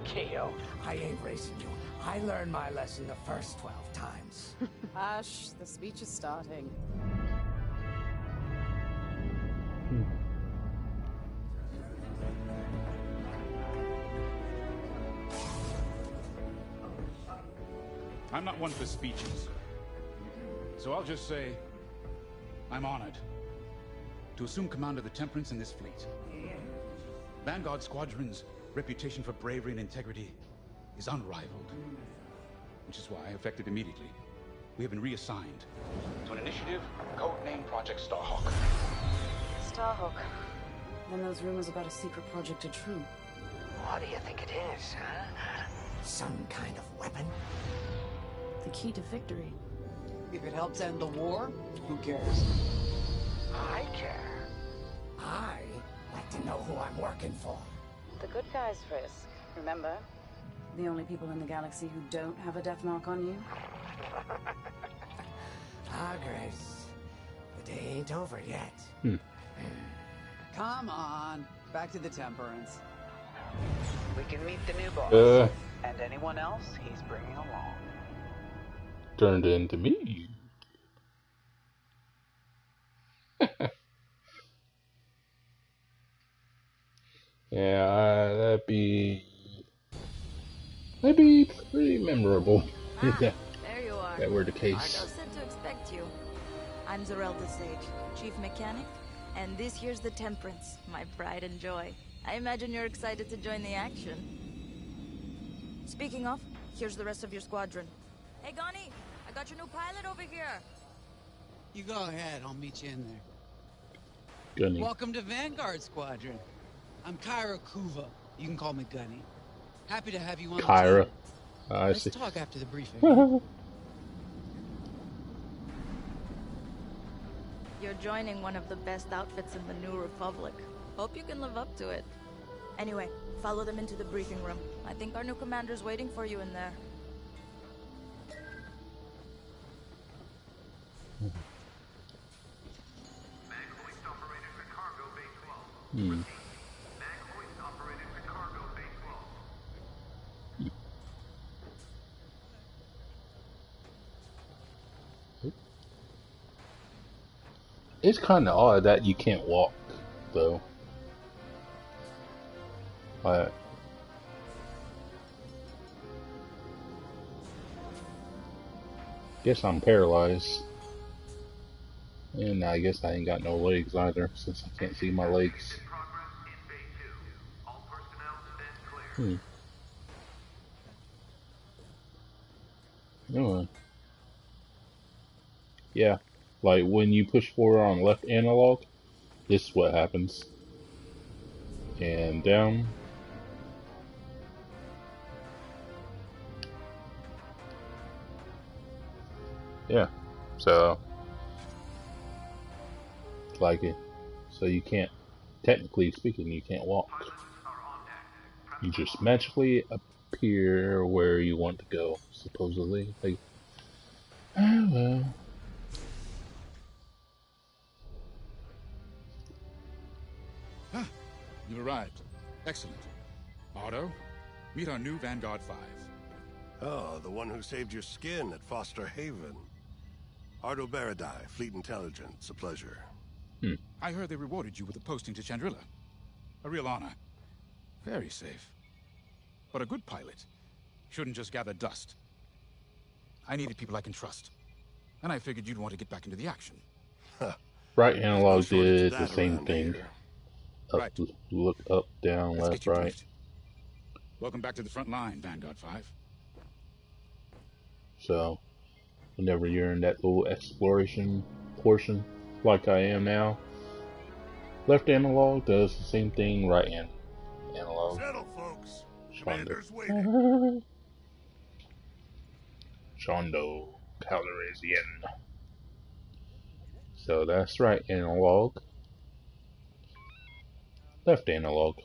Keo, I ain't racing you. I learned my lesson the first 12 times. Hush, the speech is starting. I'm not one for speeches. So I'll just say, I'm honored to assume command of the Temperance in this fleet. Vanguard Squadron's reputation for bravery and integrity is unrivaled, which is why, effective immediately, we have been reassigned to an initiative codenamed Project Starhawk. Starhawk. Then those rumors about a secret project are true. What do you think it is, huh? Some kind of weapon? The key to victory. If it helps end the war, who cares? I care. I like to know who I'm working for. The good guys, Frisk. Remember? The only people in the galaxy who don't have a death mark on you? Ah, Grace. The day ain't over yet. Come on. Back to the Temperance. We can meet the new boss. And anyone else he's bringing along. Turned into me. Yeah, that'd be pretty memorable. There you are. That were the case. Argo said to expect you. I'm Zarelda Sage, chief mechanic, and this here's the Temperance, my pride and joy. I imagine you're excited to join the action. Speaking of, here's the rest of your squadron. Hey, Gunny, I got your new pilot over here. You go ahead, I'll meet you in there. Gunny. Welcome to Vanguard Squadron. I'm Kyra Kuva. You can call me Gunny. Happy to have you on Kyra. the team. Let's talk after the briefing. You're joining one of the best outfits in the New Republic. Hope you can live up to it. Anyway, follow them into the briefing room. I think our new commander's waiting for you in there. It's kind of odd that you can't walk, though. Guess I'm paralyzed. And I guess I ain't got no legs either, since I can't see my legs. Anyway. Yeah, like when you push forward on left analog, this is what happens. And down. Yeah, so like it. So you can't, technically speaking, you can't walk. You just magically appear where you want to go, supposedly. Like, oh well. Ah, you've arrived. Excellent. Otto, meet our new Vanguard 5. Oh, the one who saved your skin at Foster Haven. Ardo Baradai, Fleet Intelligence. A pleasure. I heard they rewarded you with a posting to Chandrilla. A real honor. Very safe. But a good pilot shouldn't just gather dust. I needed people I can trust. And I figured you'd want to get back into the action. Right analog did the same thing. Up, look up, down, left, right. Welcome back to the front line, Vanguard 5. So, whenever you're in that little exploration portion, like I am now, left analog does the same thing, right analog. Settle, folks. Commander's waiting. Shondo Calrissian. So that's right analog. Left analog.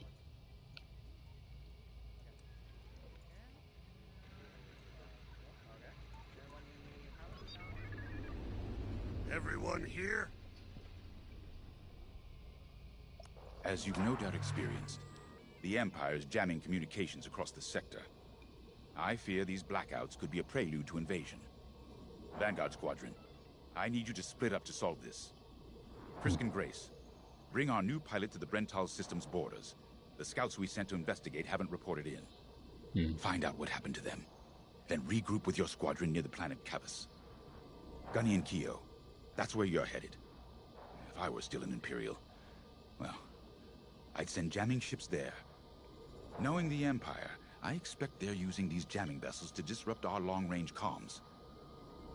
anyone here? As you've no doubt experienced, the Empire is jamming communications across the sector. I fear these blackouts could be a prelude to invasion. Vanguard Squadron, I need you to split up to solve this. Frisk and Grace, bring our new pilot to the Brental system's borders. The scouts we sent to investigate haven't reported in. Find out what happened to them. Then regroup with your squadron near the planet Cavus. Gunny and Keo, that's where you're headed. If I were still an Imperial, well, I'd send jamming ships there. Knowing the Empire, I expect they're using these jamming vessels to disrupt our long-range comms.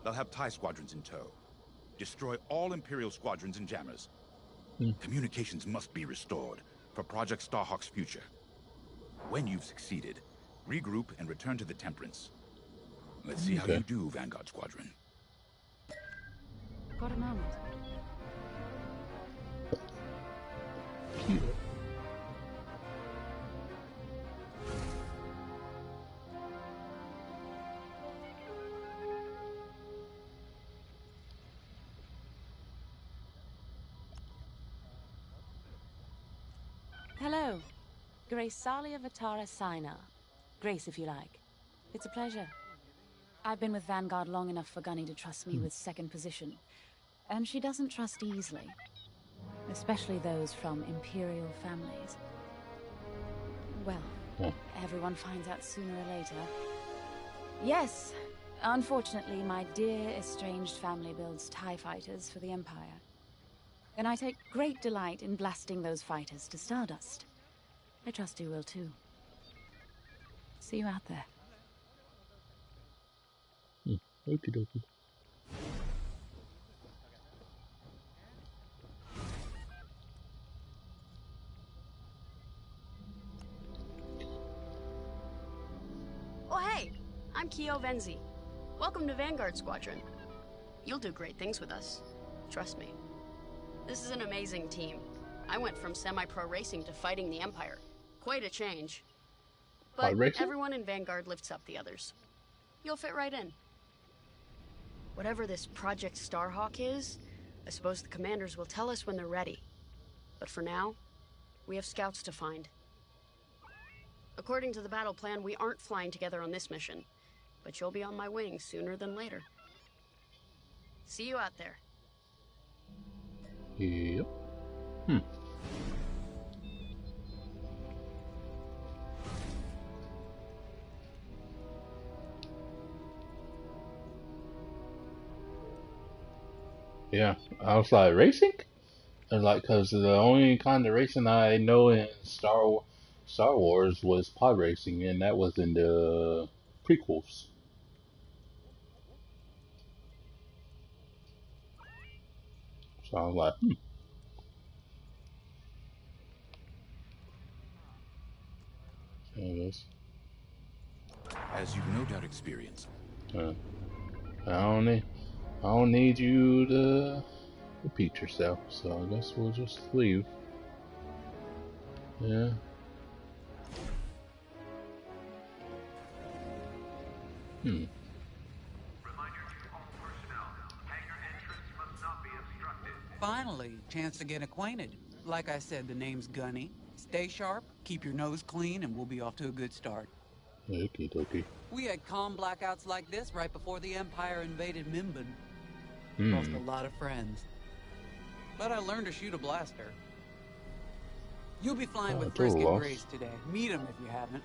They'll have TIE squadrons in tow. Destroy all Imperial squadrons and jammers. Communications must be restored for Project Starhawk's future. When you've succeeded, regroup and return to the Temperance. Let's see how you do, Vanguard Squadron. Got a moment. Hello. Grace Salia Vatara Sina. Grace, if you like. It's a pleasure. I've been with Vanguard long enough for Gunny to trust me with second position. And she doesn't trust easily. Especially those from Imperial families. Well, everyone finds out sooner or later. Yes, unfortunately, my dear estranged family builds TIE fighters for the Empire. And I take great delight in blasting those fighters to stardust. I trust you will too. See you out there. Okie dokie. Oh hey, I'm Keo Venzi. Welcome to Vanguard Squadron. You'll do great things with us. Trust me. This is an amazing team. I went from semi-pro racing to fighting the Empire. Quite a change. But everyone in Vanguard lifts up the others. You'll fit right in. Whatever this Project Starhawk is, I suppose the commanders will tell us when they're ready. But for now, we have scouts to find. According to the battle plan, we aren't flying together on this mission. But you'll be on my wing sooner than later. See you out there. Yep. Yeah, I was like, racing? And like, cause the only kind of racing I know in Star Wars was pod racing, and that was in the prequels. So I was like, As you've no doubt experienced. I don't need you to repeat yourself, so I guess we'll just leave. Yeah. Finally, chance to get acquainted. Like I said, the name's Gunny. Stay sharp, keep your nose clean, and we'll be off to a good start. Okie dokie. We had calm blackouts like this right before the Empire invaded Mimban. Lost a lot of friends. But I learned to shoot a blaster. You'll be flying with Frisk and Grace today. Meet them if you haven't.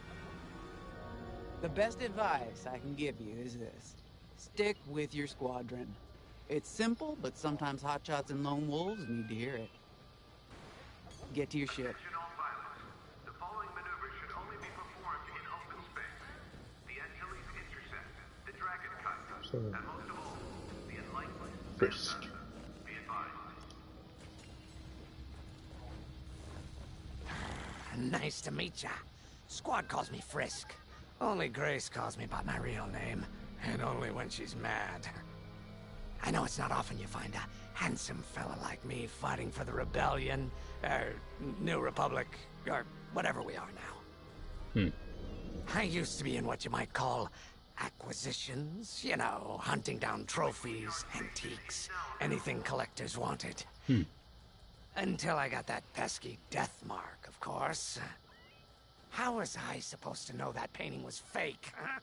The best advice I can give you is this. Stick with your squadron. It's simple, but sometimes hotshots and lone wolves need to hear it. Get to your ship. The following maneuver should only be performed in open space. The Antilles Intercept, the Dragon Cut, and most of all, the Enlightenment. Frisk. Be advised. Nice to meet ya. Squad calls me Frisk. Only Grace calls me by my real name, and only when she's mad. I know it's not often you find a handsome fella like me fighting for the Rebellion, or New Republic, or whatever we are now. I used to be in what you might call acquisitions, you know, hunting down trophies, antiques, anything collectors wanted. Until I got that pesky death mark, of course. How was I supposed to know that painting was fake, huh?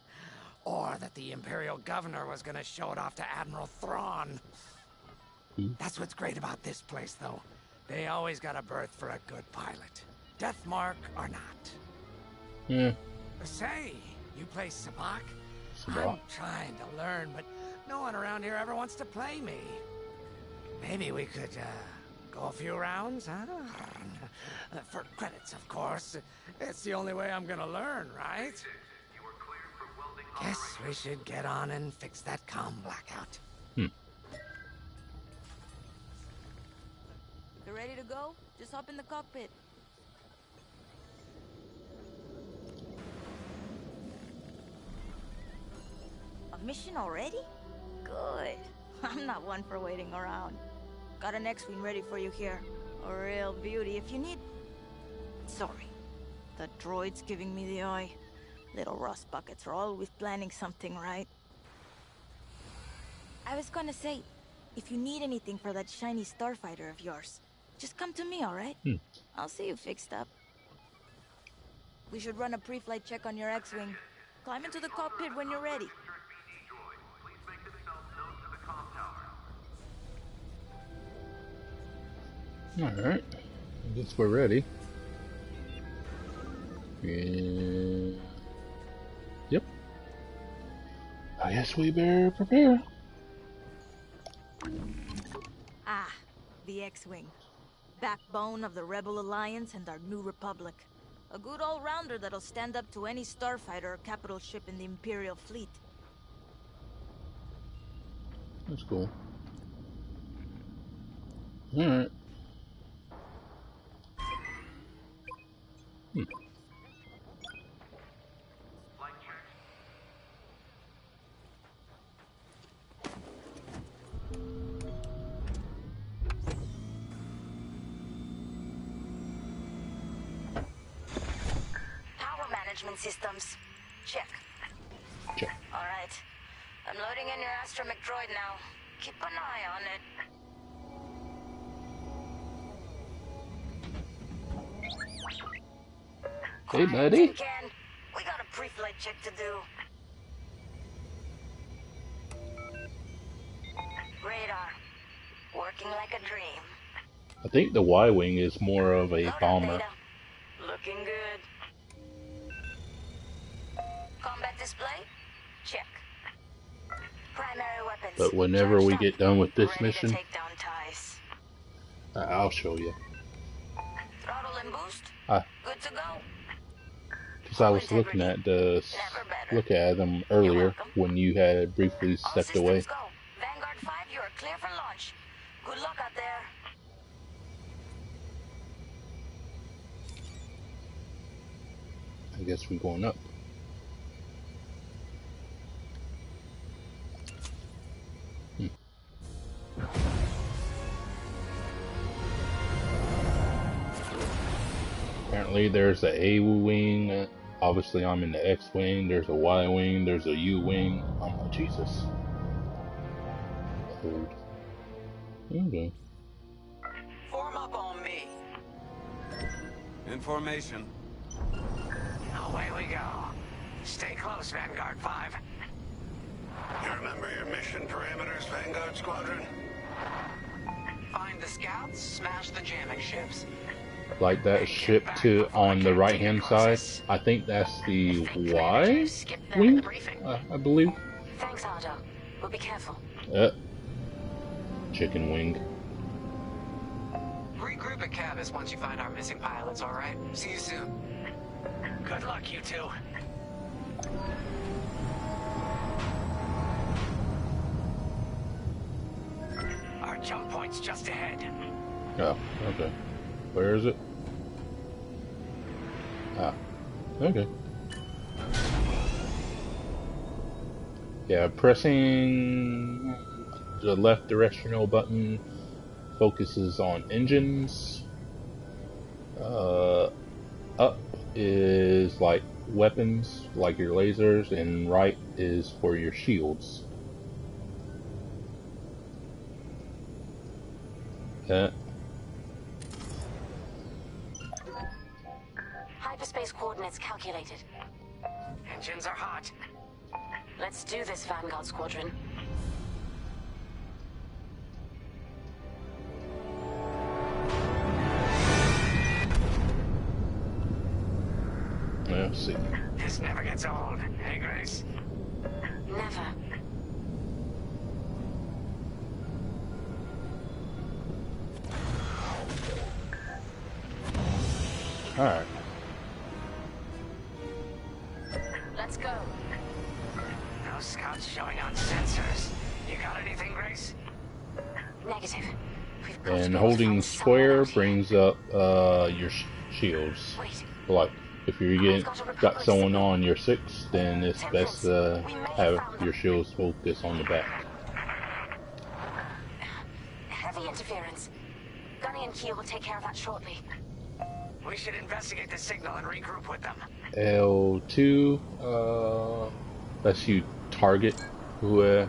Or that the Imperial Governor was gonna show it off to Admiral Thrawn? That's what's great about this place, though. They always got a berth for a good pilot. Death mark or not. Yeah. Say, you play Sabak? Sabak. I'm trying to learn, but no one around here ever wants to play me. Maybe we could, go a few rounds, huh? For credits, of course. It's the only way I'm gonna learn, right? Guess we should get on and fix that comm blackout. You ready to go? Just hop in the cockpit. A mission already? Good. I'm not one for waiting around. Got an X-Wing ready for you here. A real beauty if you need... Sorry. The droid's giving me the eye. Little rust buckets are always planning something, right? I was gonna say, if you need anything for that shiny starfighter of yours, just come to me, alright? I'll see you fixed up. We should run a pre-flight check on your X-Wing. Climb into the cockpit when you're ready. Alright. I guess we're ready. And... Yep. I guess we better prepare. Ah, the X-Wing. Backbone of the Rebel Alliance and our new Republic. A good all-rounder that'll stand up to any starfighter or capital ship in the Imperial fleet. That's cool. Alright. Systems. Check. Check. All right. I'm loading in your astromech droid now. Keep an eye on it. Hey, buddy. Ken. We got a pre-flight check to do. Radar. Working like a dream. I think the Y-Wing is more of a bomber. Looking good. Combat display? Check. Primary weapons. But whenever we get done with this Ready mission, to take down ties. I'll show you. Throttle and boost? Good to go. Because I was looking at them earlier when you had briefly stepped away. Go. Vanguard 5, you are clear for launch. Good luck out there. I guess we're going up. Apparently there's a A-Wing, obviously I'm in the X-Wing, there's a Y-Wing, there's a U-Wing. Oh my Jesus. Cold. Okay. Form up on me. In formation. Away we go. Stay close, Vanguard 5. You remember your mission parameters, Vanguard Squadron? Find the scouts, smash the jamming ships. Like that ship to on the right hand side, I think that's the Y-Wing, I believe. Thanks, Otto. We'll be careful. Chicken wing. Regroup at Cabas once you find our missing pilots, alright? See you soon. Good luck, you two. Our jump point's just ahead. Oh, okay. Where is it? Ah, okay. Yeah, pressing the left directional button focuses on engines. Up is like weapons, like your lasers, and right is for your shields. Hyperspace coordinates calculated. Engines are hot. Let's do this, Vanguard Squadron. Let's see. This never gets old, hey Grace? Never. Alright. Let's go. No scouts showing on sensors. You got anything, Grace? Negative. And holding square brings up your shields. Like, if you got someone on your 6, then it's best to have your shields focus on the back. Heavy interference. Gunny and Keel will take care of that shortly. We should investigate the signal and regroup with them. L2 lets you target whoever's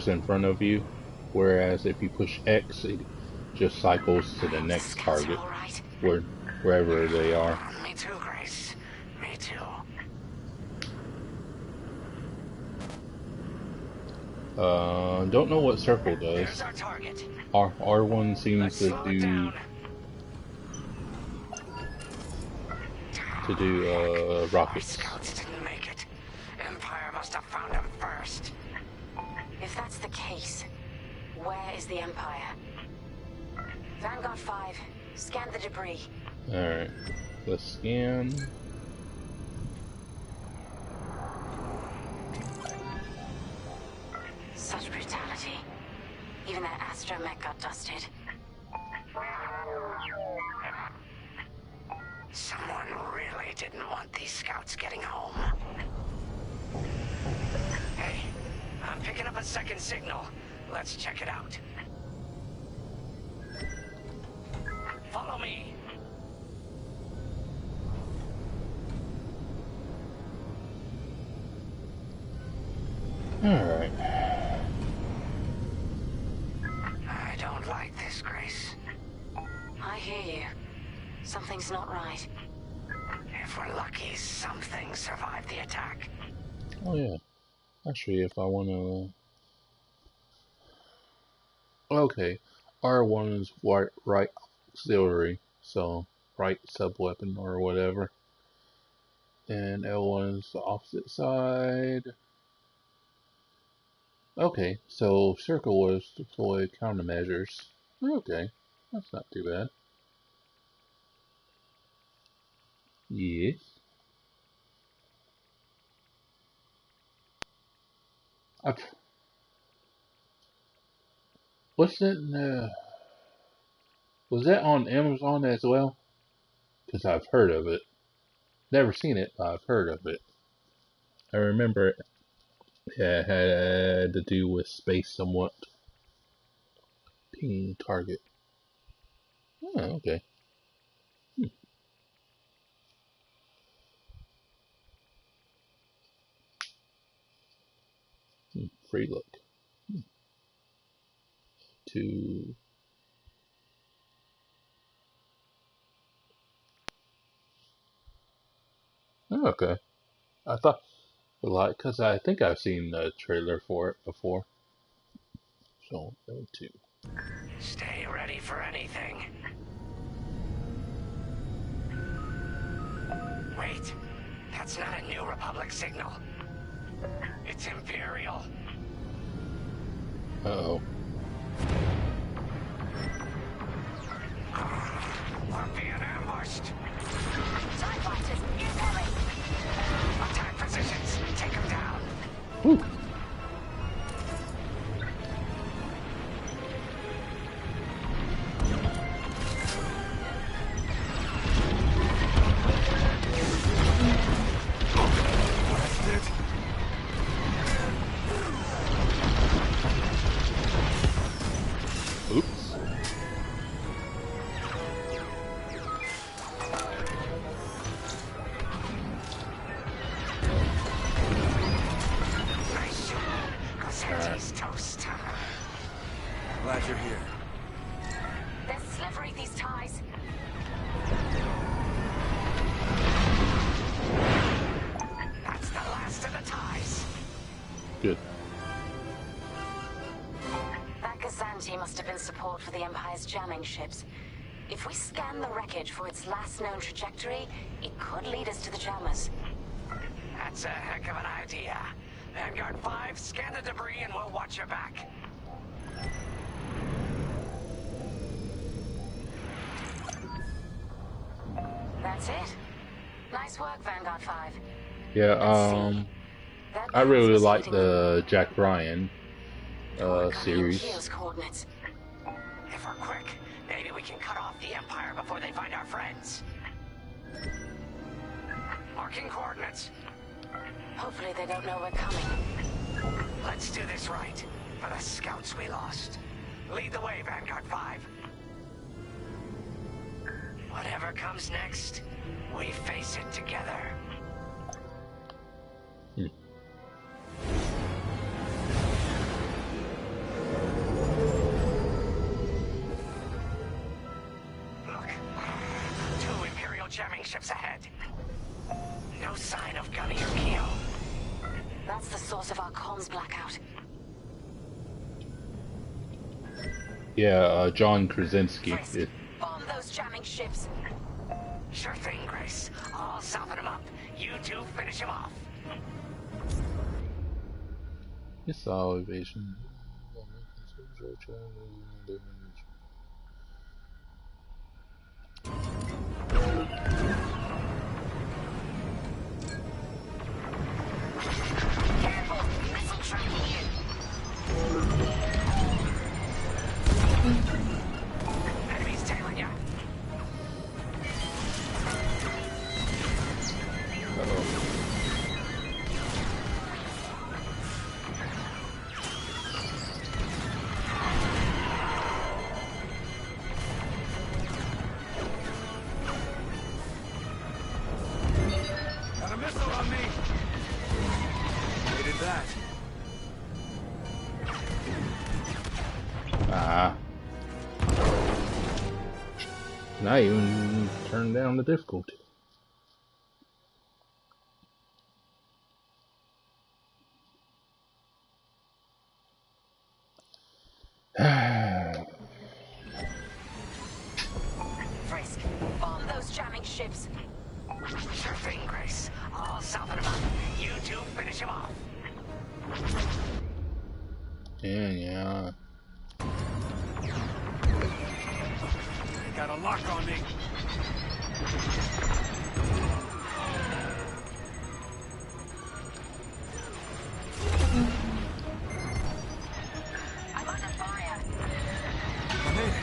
in front of you, whereas if you push X, it just cycles to the next target, wherever they are. Me too, Grace. Me too. Don't know what circle does. There's our target. R1 seems to do rockets. Scouts didn't make it. Empire must have found them first. If that's the case, where is the Empire? Vanguard 5, scan the debris. Alright, let's scan. Such brutality. Even that astromech got dusted. Someone really didn't want these scouts getting home. Hey, I'm picking up a second signal. Let's check it out. Follow me. Alright. I don't like this, Grace. I hear you. Something's not right. If we're lucky, something survived the attack. Oh yeah. Actually, if I wanna... Okay. R1 is right auxiliary, so right sub-weapon or whatever. And L1 is the opposite side. Okay, so circle was deploy countermeasures. Okay, that's not too bad. Yes. What's that? Was that on Amazon as well? Because I've heard of it. Never seen it, but I've heard of it. I remember it. Yeah, it had to do with space somewhat. Ping target. Oh, okay. Free look. To... Oh, okay. I thought... Because I think I've seen the trailer for it before. So, L2. Stay ready for anything. Wait, that's not a New Republic signal. It's Imperial. Uh-oh. We're being ambushed. TIE fighters, incoming! Attack positions. Take them down. Woo. Oops. Glad you're here. They're slippery, these ties. That's the last of the ties. Good. That Gazanti must have been support for the Empire's jamming ships. If we scan the wreckage for its last known trajectory, it could lead us to the jammers. That's a heck of an idea. Vanguard 5, scan the debris and we'll watch your back. That's it. Nice work, Vanguard 5. Yeah, I really like the Jack Ryan series. Coordinates. If we're quick, maybe we can cut off the Empire before they find our friends. Marking coordinates. Hopefully they don't know we're coming. Let's do this right. For the scouts we lost. Lead the way, Vanguard 5. Whatever comes next, we face it together. Look, 2 Imperial jamming ships ahead. No sign of Gunny or Keo. That's the source of our comms blackout. Yeah, John Krasinski. Bomb those jamming ships. Sure thing, Grace. I'll soften him up. You two finish him off. Missile evasion. Careful! Missile tracking you! Enemies tailing ya. Got a missile on me! Needed that. Ah. Not even turn down the difficulty. Frisk, bomb those jamming ships. Sure thing, Grace. I'll soften him up. You two finish him off. Yeah. They got a lock on me. I'm under fire! I made it.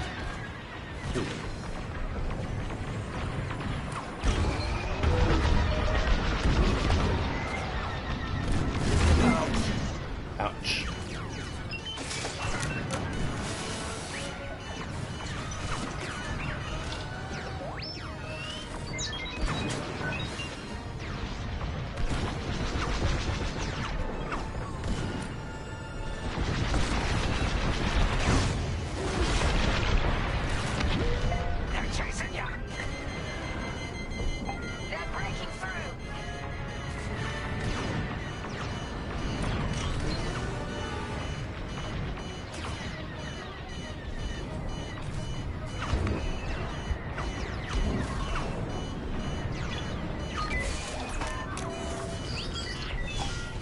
Ouch. They're chasing ya. They're breaking through!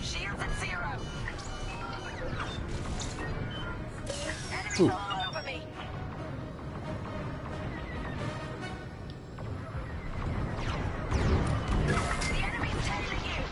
Shields at 0! Enemies Ooh. all over me! The enemy's tailing you!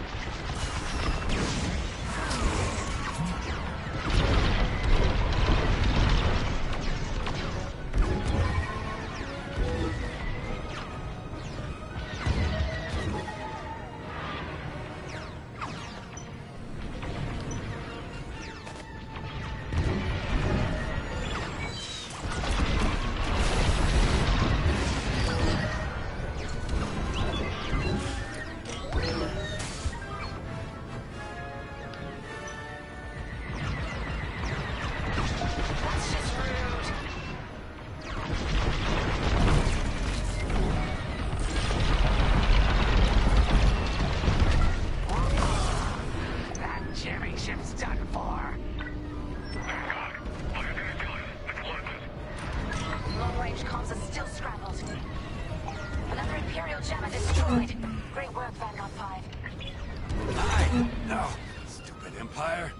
Empire?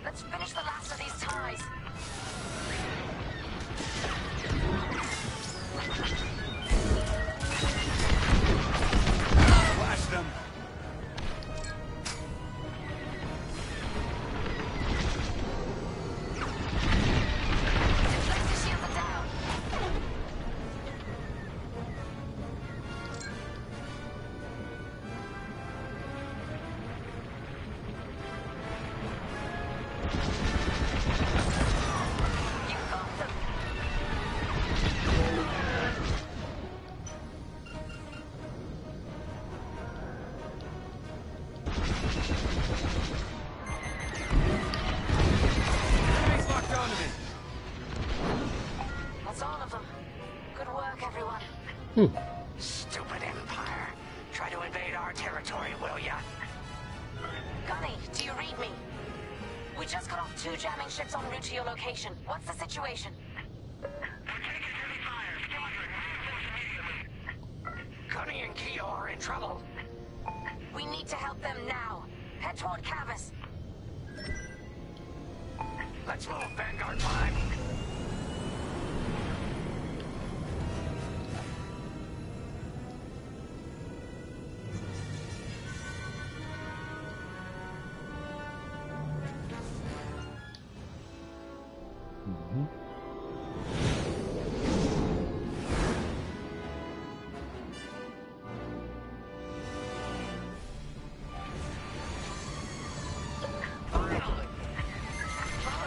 Let's finish the last of these ties. Blast them! Deflector shields are down. You got them. Enemies locked onto me! That's all of them. Good work, everyone. Stupid Empire. Try to invade our territory, will ya? Gunny, do you read me? We just got off 2 jamming ships en route to your location. What's the situation? Gunny and Keo are in trouble. We need to help them now. Head toward Cavus. Let's move, Vanguard 5.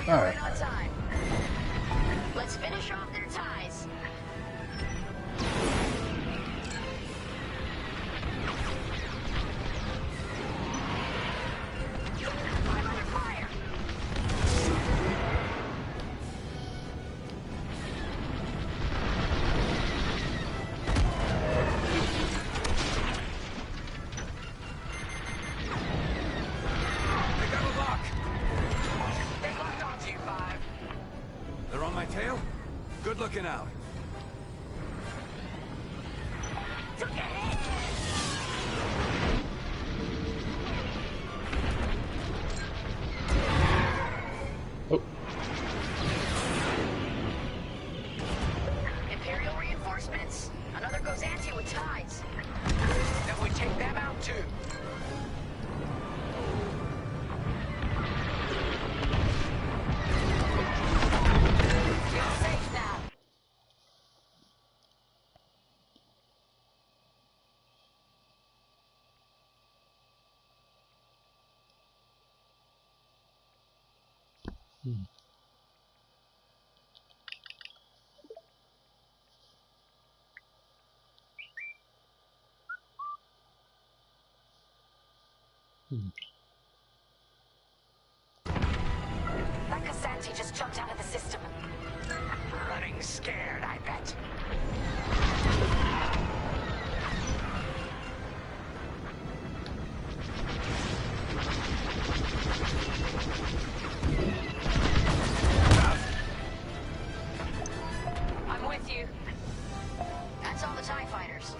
You're All right. right on time. Let's finish off their ties. I'm under fire. They got a lock! They locked onto you, 5. They're on my tail? Good looking out. Took a hit. Oh, Imperial reinforcements. Another Gozanti with ties. Then we take them out too. You're safe now. That Gozanti just jumped out of the system. Running scared, I bet. I'm with you. That's all the TIE fighters.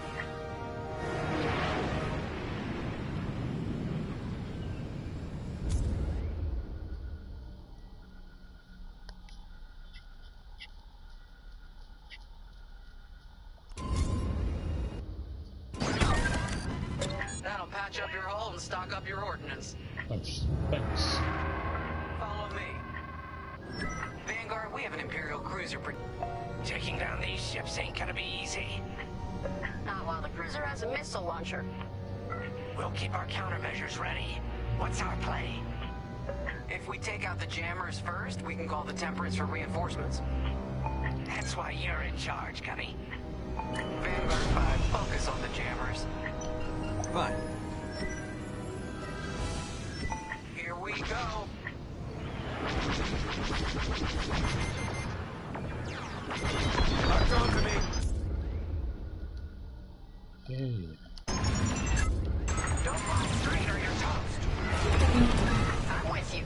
That'll patch up your hull and stock up your ordnance. thanks. Thanks. Follow me. Vanguard, we have an Imperial cruiser. Taking down these ships ain't gonna be easy. Not while the cruiser has a missile launcher. We'll keep our countermeasures ready. What's our play? If we take out the jammers first, we can call the Temperance for reinforcements. That's why you're in charge, Gunny. Vanguard 5, focus on the jammers. Fine. Here we go. Locked on to me. Don't fly straight or you're toast. I'm with you.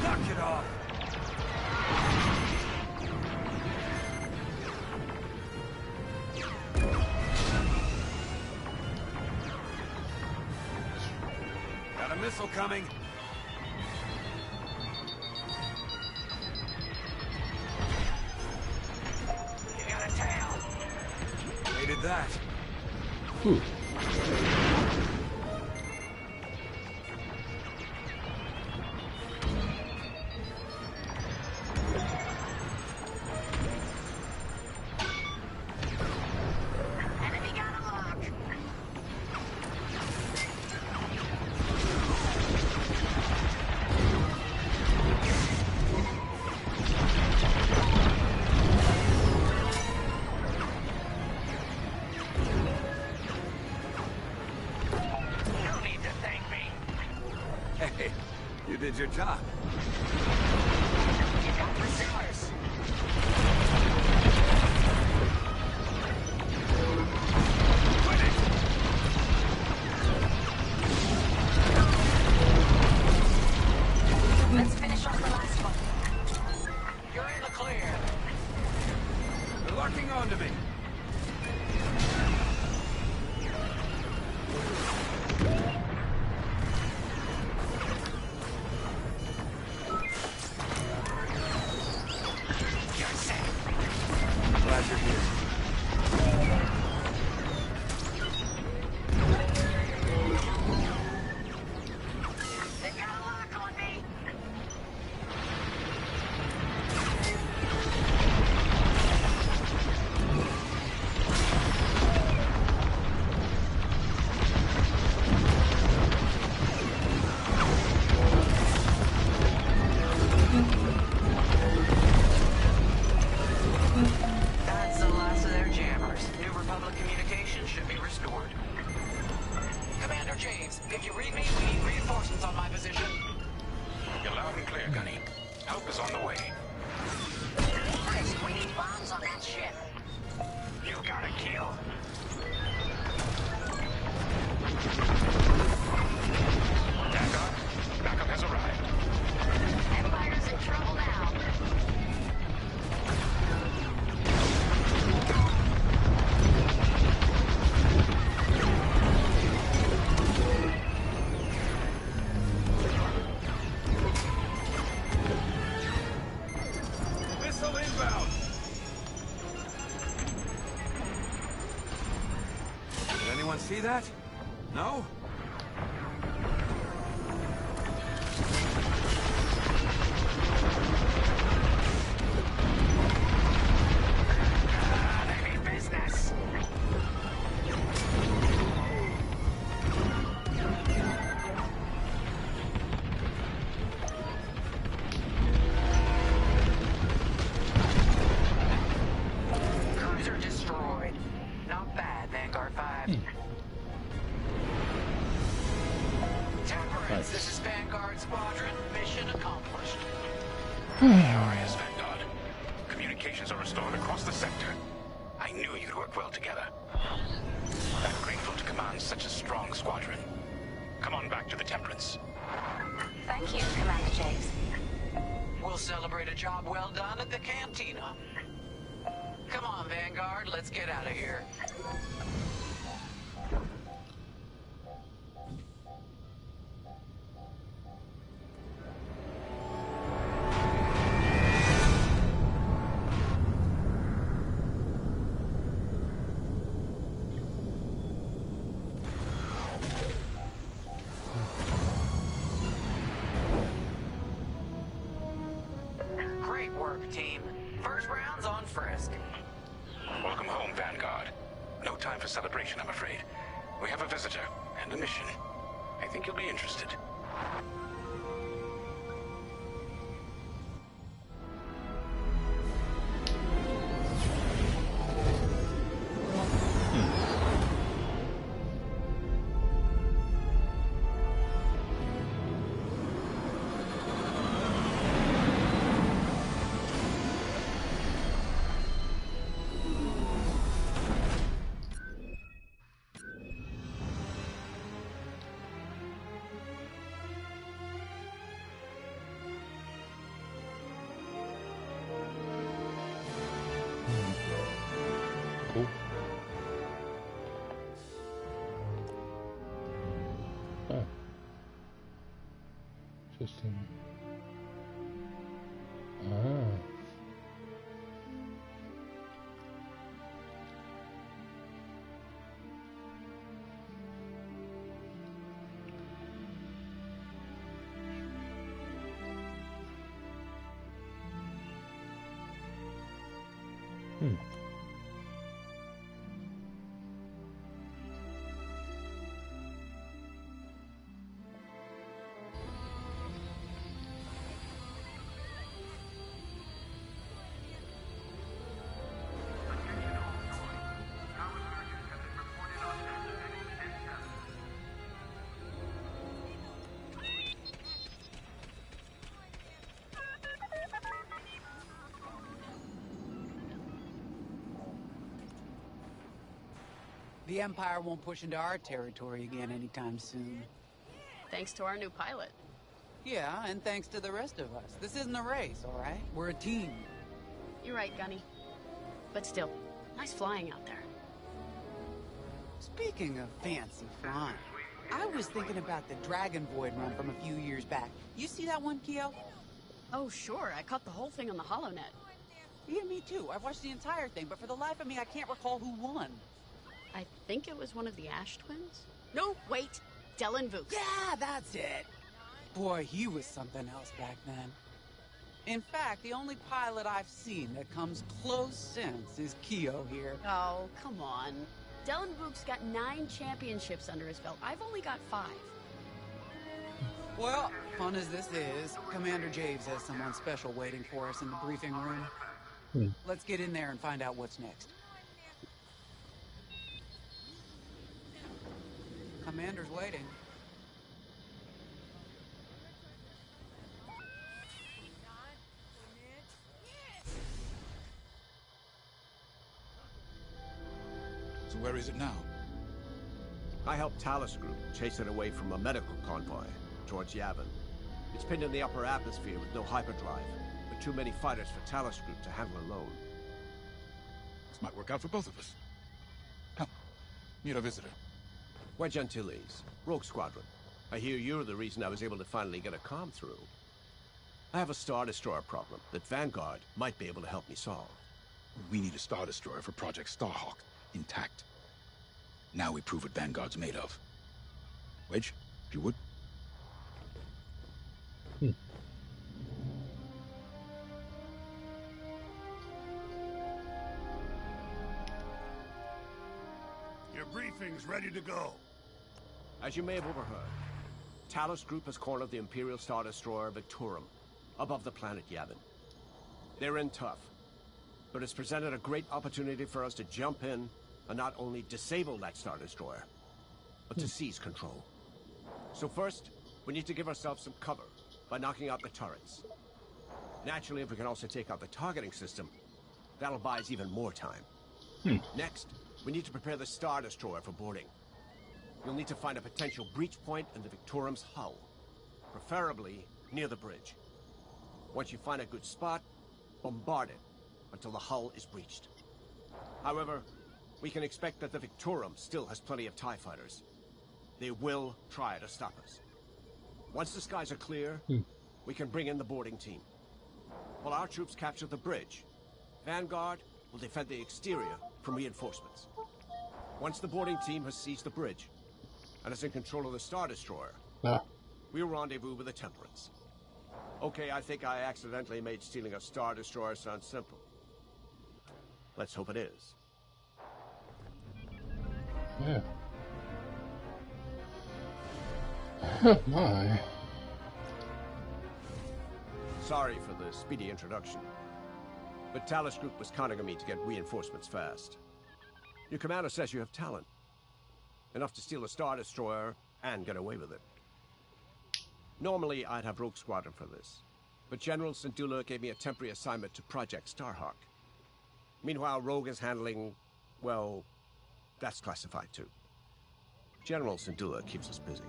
Knock it off. missile coming. You got a tail. Hated that. Ooh. Enemy got a lock. No need to thank me. Hey, you did your job. You got pursuers. Let's finish off the last one. You're in the clear. They're locking onto me. You're safe. Glad you're here. They got a lock on me. That's the last of their jammers. New Republic communications should be restored. Commander James, if you read me, we need reinforcements on my position. You're loud and clear, Gunny. Help is on the way. Frisk, we need bombs on that ship. You got a kill. Vanguard, backup has arrived. Empire's in trouble now. Missile inbound. Did anyone see that? No? They mean business. Cruiser destroyed. Not bad, Vanguard 5. Temperance, Nice. this is Vanguard Squadron. Mission accomplished. Glorious, Vanguard. Communications are restored across the sector. I knew you'd work well together. I'm grateful to command such a strong squadron. Come on back to the Temperance. Thank you, Commander James. We'll celebrate a job well done at the cantina. Come on, Vanguard, let's get out of here. Great work, team. First round's on Frisk. Welcome home, Vanguard. No time for celebration, I'm afraid. We have a visitor and a mission. I think you'll be interested. Cool. Huh. Interesting. Ah. The Empire won't push into our territory again anytime soon. Thanks to our new pilot. Yeah, and thanks to the rest of us. This isn't a race, all right? We're a team. You're right, Gunny. But still, nice flying out there. Speaking of fancy flying, I was thinking about the Dragon Void run from a few years back. You see that one, Kyo? Oh, sure. I caught the whole thing on the HoloNet. Yeah, me too. I've watched the entire thing, but for the life of me, I can't recall who won. I think it was one of the Ash twins? No, wait. Dylan Vooks. Yeah, that's it. Boy, he was something else back then. In fact, the only pilot I've seen that comes close since is Kyo here. Oh, come on. Dylan Vooks got 9 championships under his belt. I've only got 5. Well, fun as this is, Commander Javes has someone special waiting for us in the briefing room. Let's get in there and find out what's next. Commander's waiting. So where is it now? I helped Talus Group chase it away from a medical convoy towards Yavin. It's pinned in the upper atmosphere with no hyperdrive, but too many fighters for Talus Group to handle alone. This might work out for both of us. Come, meet our visitor. We're Gentiles, Rogue Squadron. I hear you're the reason I was able to finally get a comm through. I have a Star Destroyer problem that Vanguard might be able to help me solve. We need a Star Destroyer for Project Starhawk, intact. Now we prove what Vanguard's made of. Wedge, if you would. Your briefing's ready to go. As you may have overheard, Talus Group has cornered the Imperial Star Destroyer Victorum above the planet Yavin. They're in tough, but it's presented a great opportunity for us to jump in and not only disable that Star Destroyer, but to seize control. So first, we need to give ourselves some cover by knocking out the turrets. Naturally, if we can also take out the targeting system, that'll buy us even more time. Next, we need to prepare the Star Destroyer for boarding. You'll need to find a potential breach point in the Victorum's hull, preferably near the bridge. Once you find a good spot, bombard it until the hull is breached. However, we can expect that the Victorum still has plenty of TIE fighters. They will try to stop us. Once the skies are clear, we can bring in the boarding team. While our troops capture the bridge, Vanguard will defend the exterior from reinforcements. Once the boarding team has seized the bridge and is in control of the Star Destroyer, we'll rendezvous with the Temperance. Okay, I think I accidentally made stealing a Star Destroyer sound simple. Let's hope it is. Yeah. My. Sorry for the speedy introduction, but Talus Group was counting on me to get reinforcements fast. Your commander says you have talent. Enough to steal a Star Destroyer and get away with it. Normally, I'd have Rogue Squadron for this, but General Syndulla gave me a temporary assignment to Project Starhawk. Meanwhile, Rogue is handling, well, that's classified too. General Syndulla keeps us busy.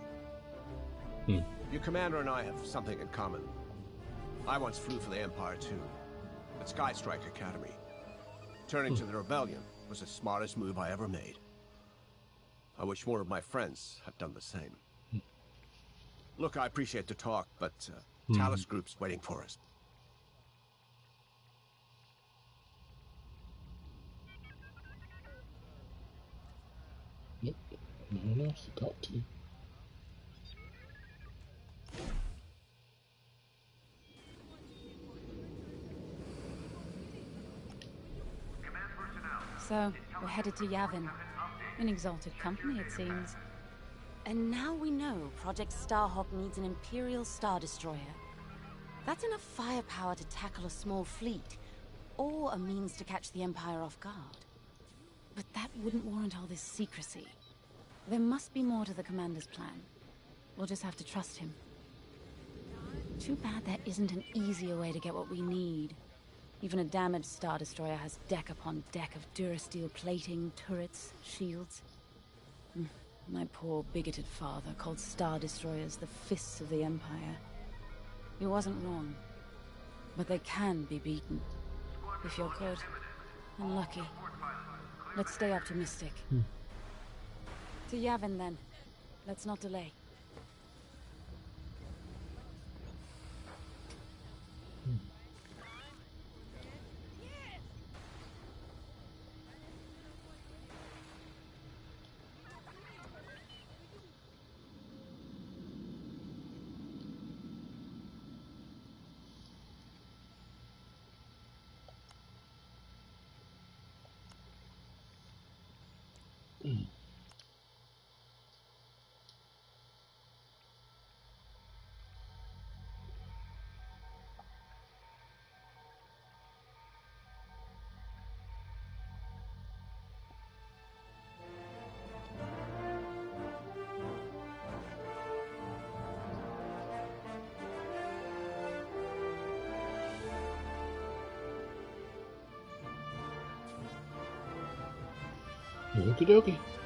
Your commander and I have something in common. I once flew for the Empire too, at Sky Strike Academy. Turning to the rebellion was the smartest move I ever made. I wish more of my friends had done the same. Look, I appreciate the talk, but Talos Group's waiting for us. Nope. No one else to talk to. So, we're headed to Yavin. An exalted company, it seems. And now we know Project Starhawk needs an Imperial Star Destroyer. That's enough firepower to tackle a small fleet, or a means to catch the Empire off guard. But that wouldn't warrant all this secrecy. There must be more to the Commander's plan. We'll just have to trust him. Too bad there isn't an easier way to get what we need. Even a damaged Star Destroyer has deck upon deck of Durasteel plating, turrets, shields. My poor bigoted father called Star Destroyers the fists of the Empire. He wasn't wrong. But they can be beaten. If you're good and lucky. Let's stay optimistic. To Yavin, then. Let's not delay. Okie dokie.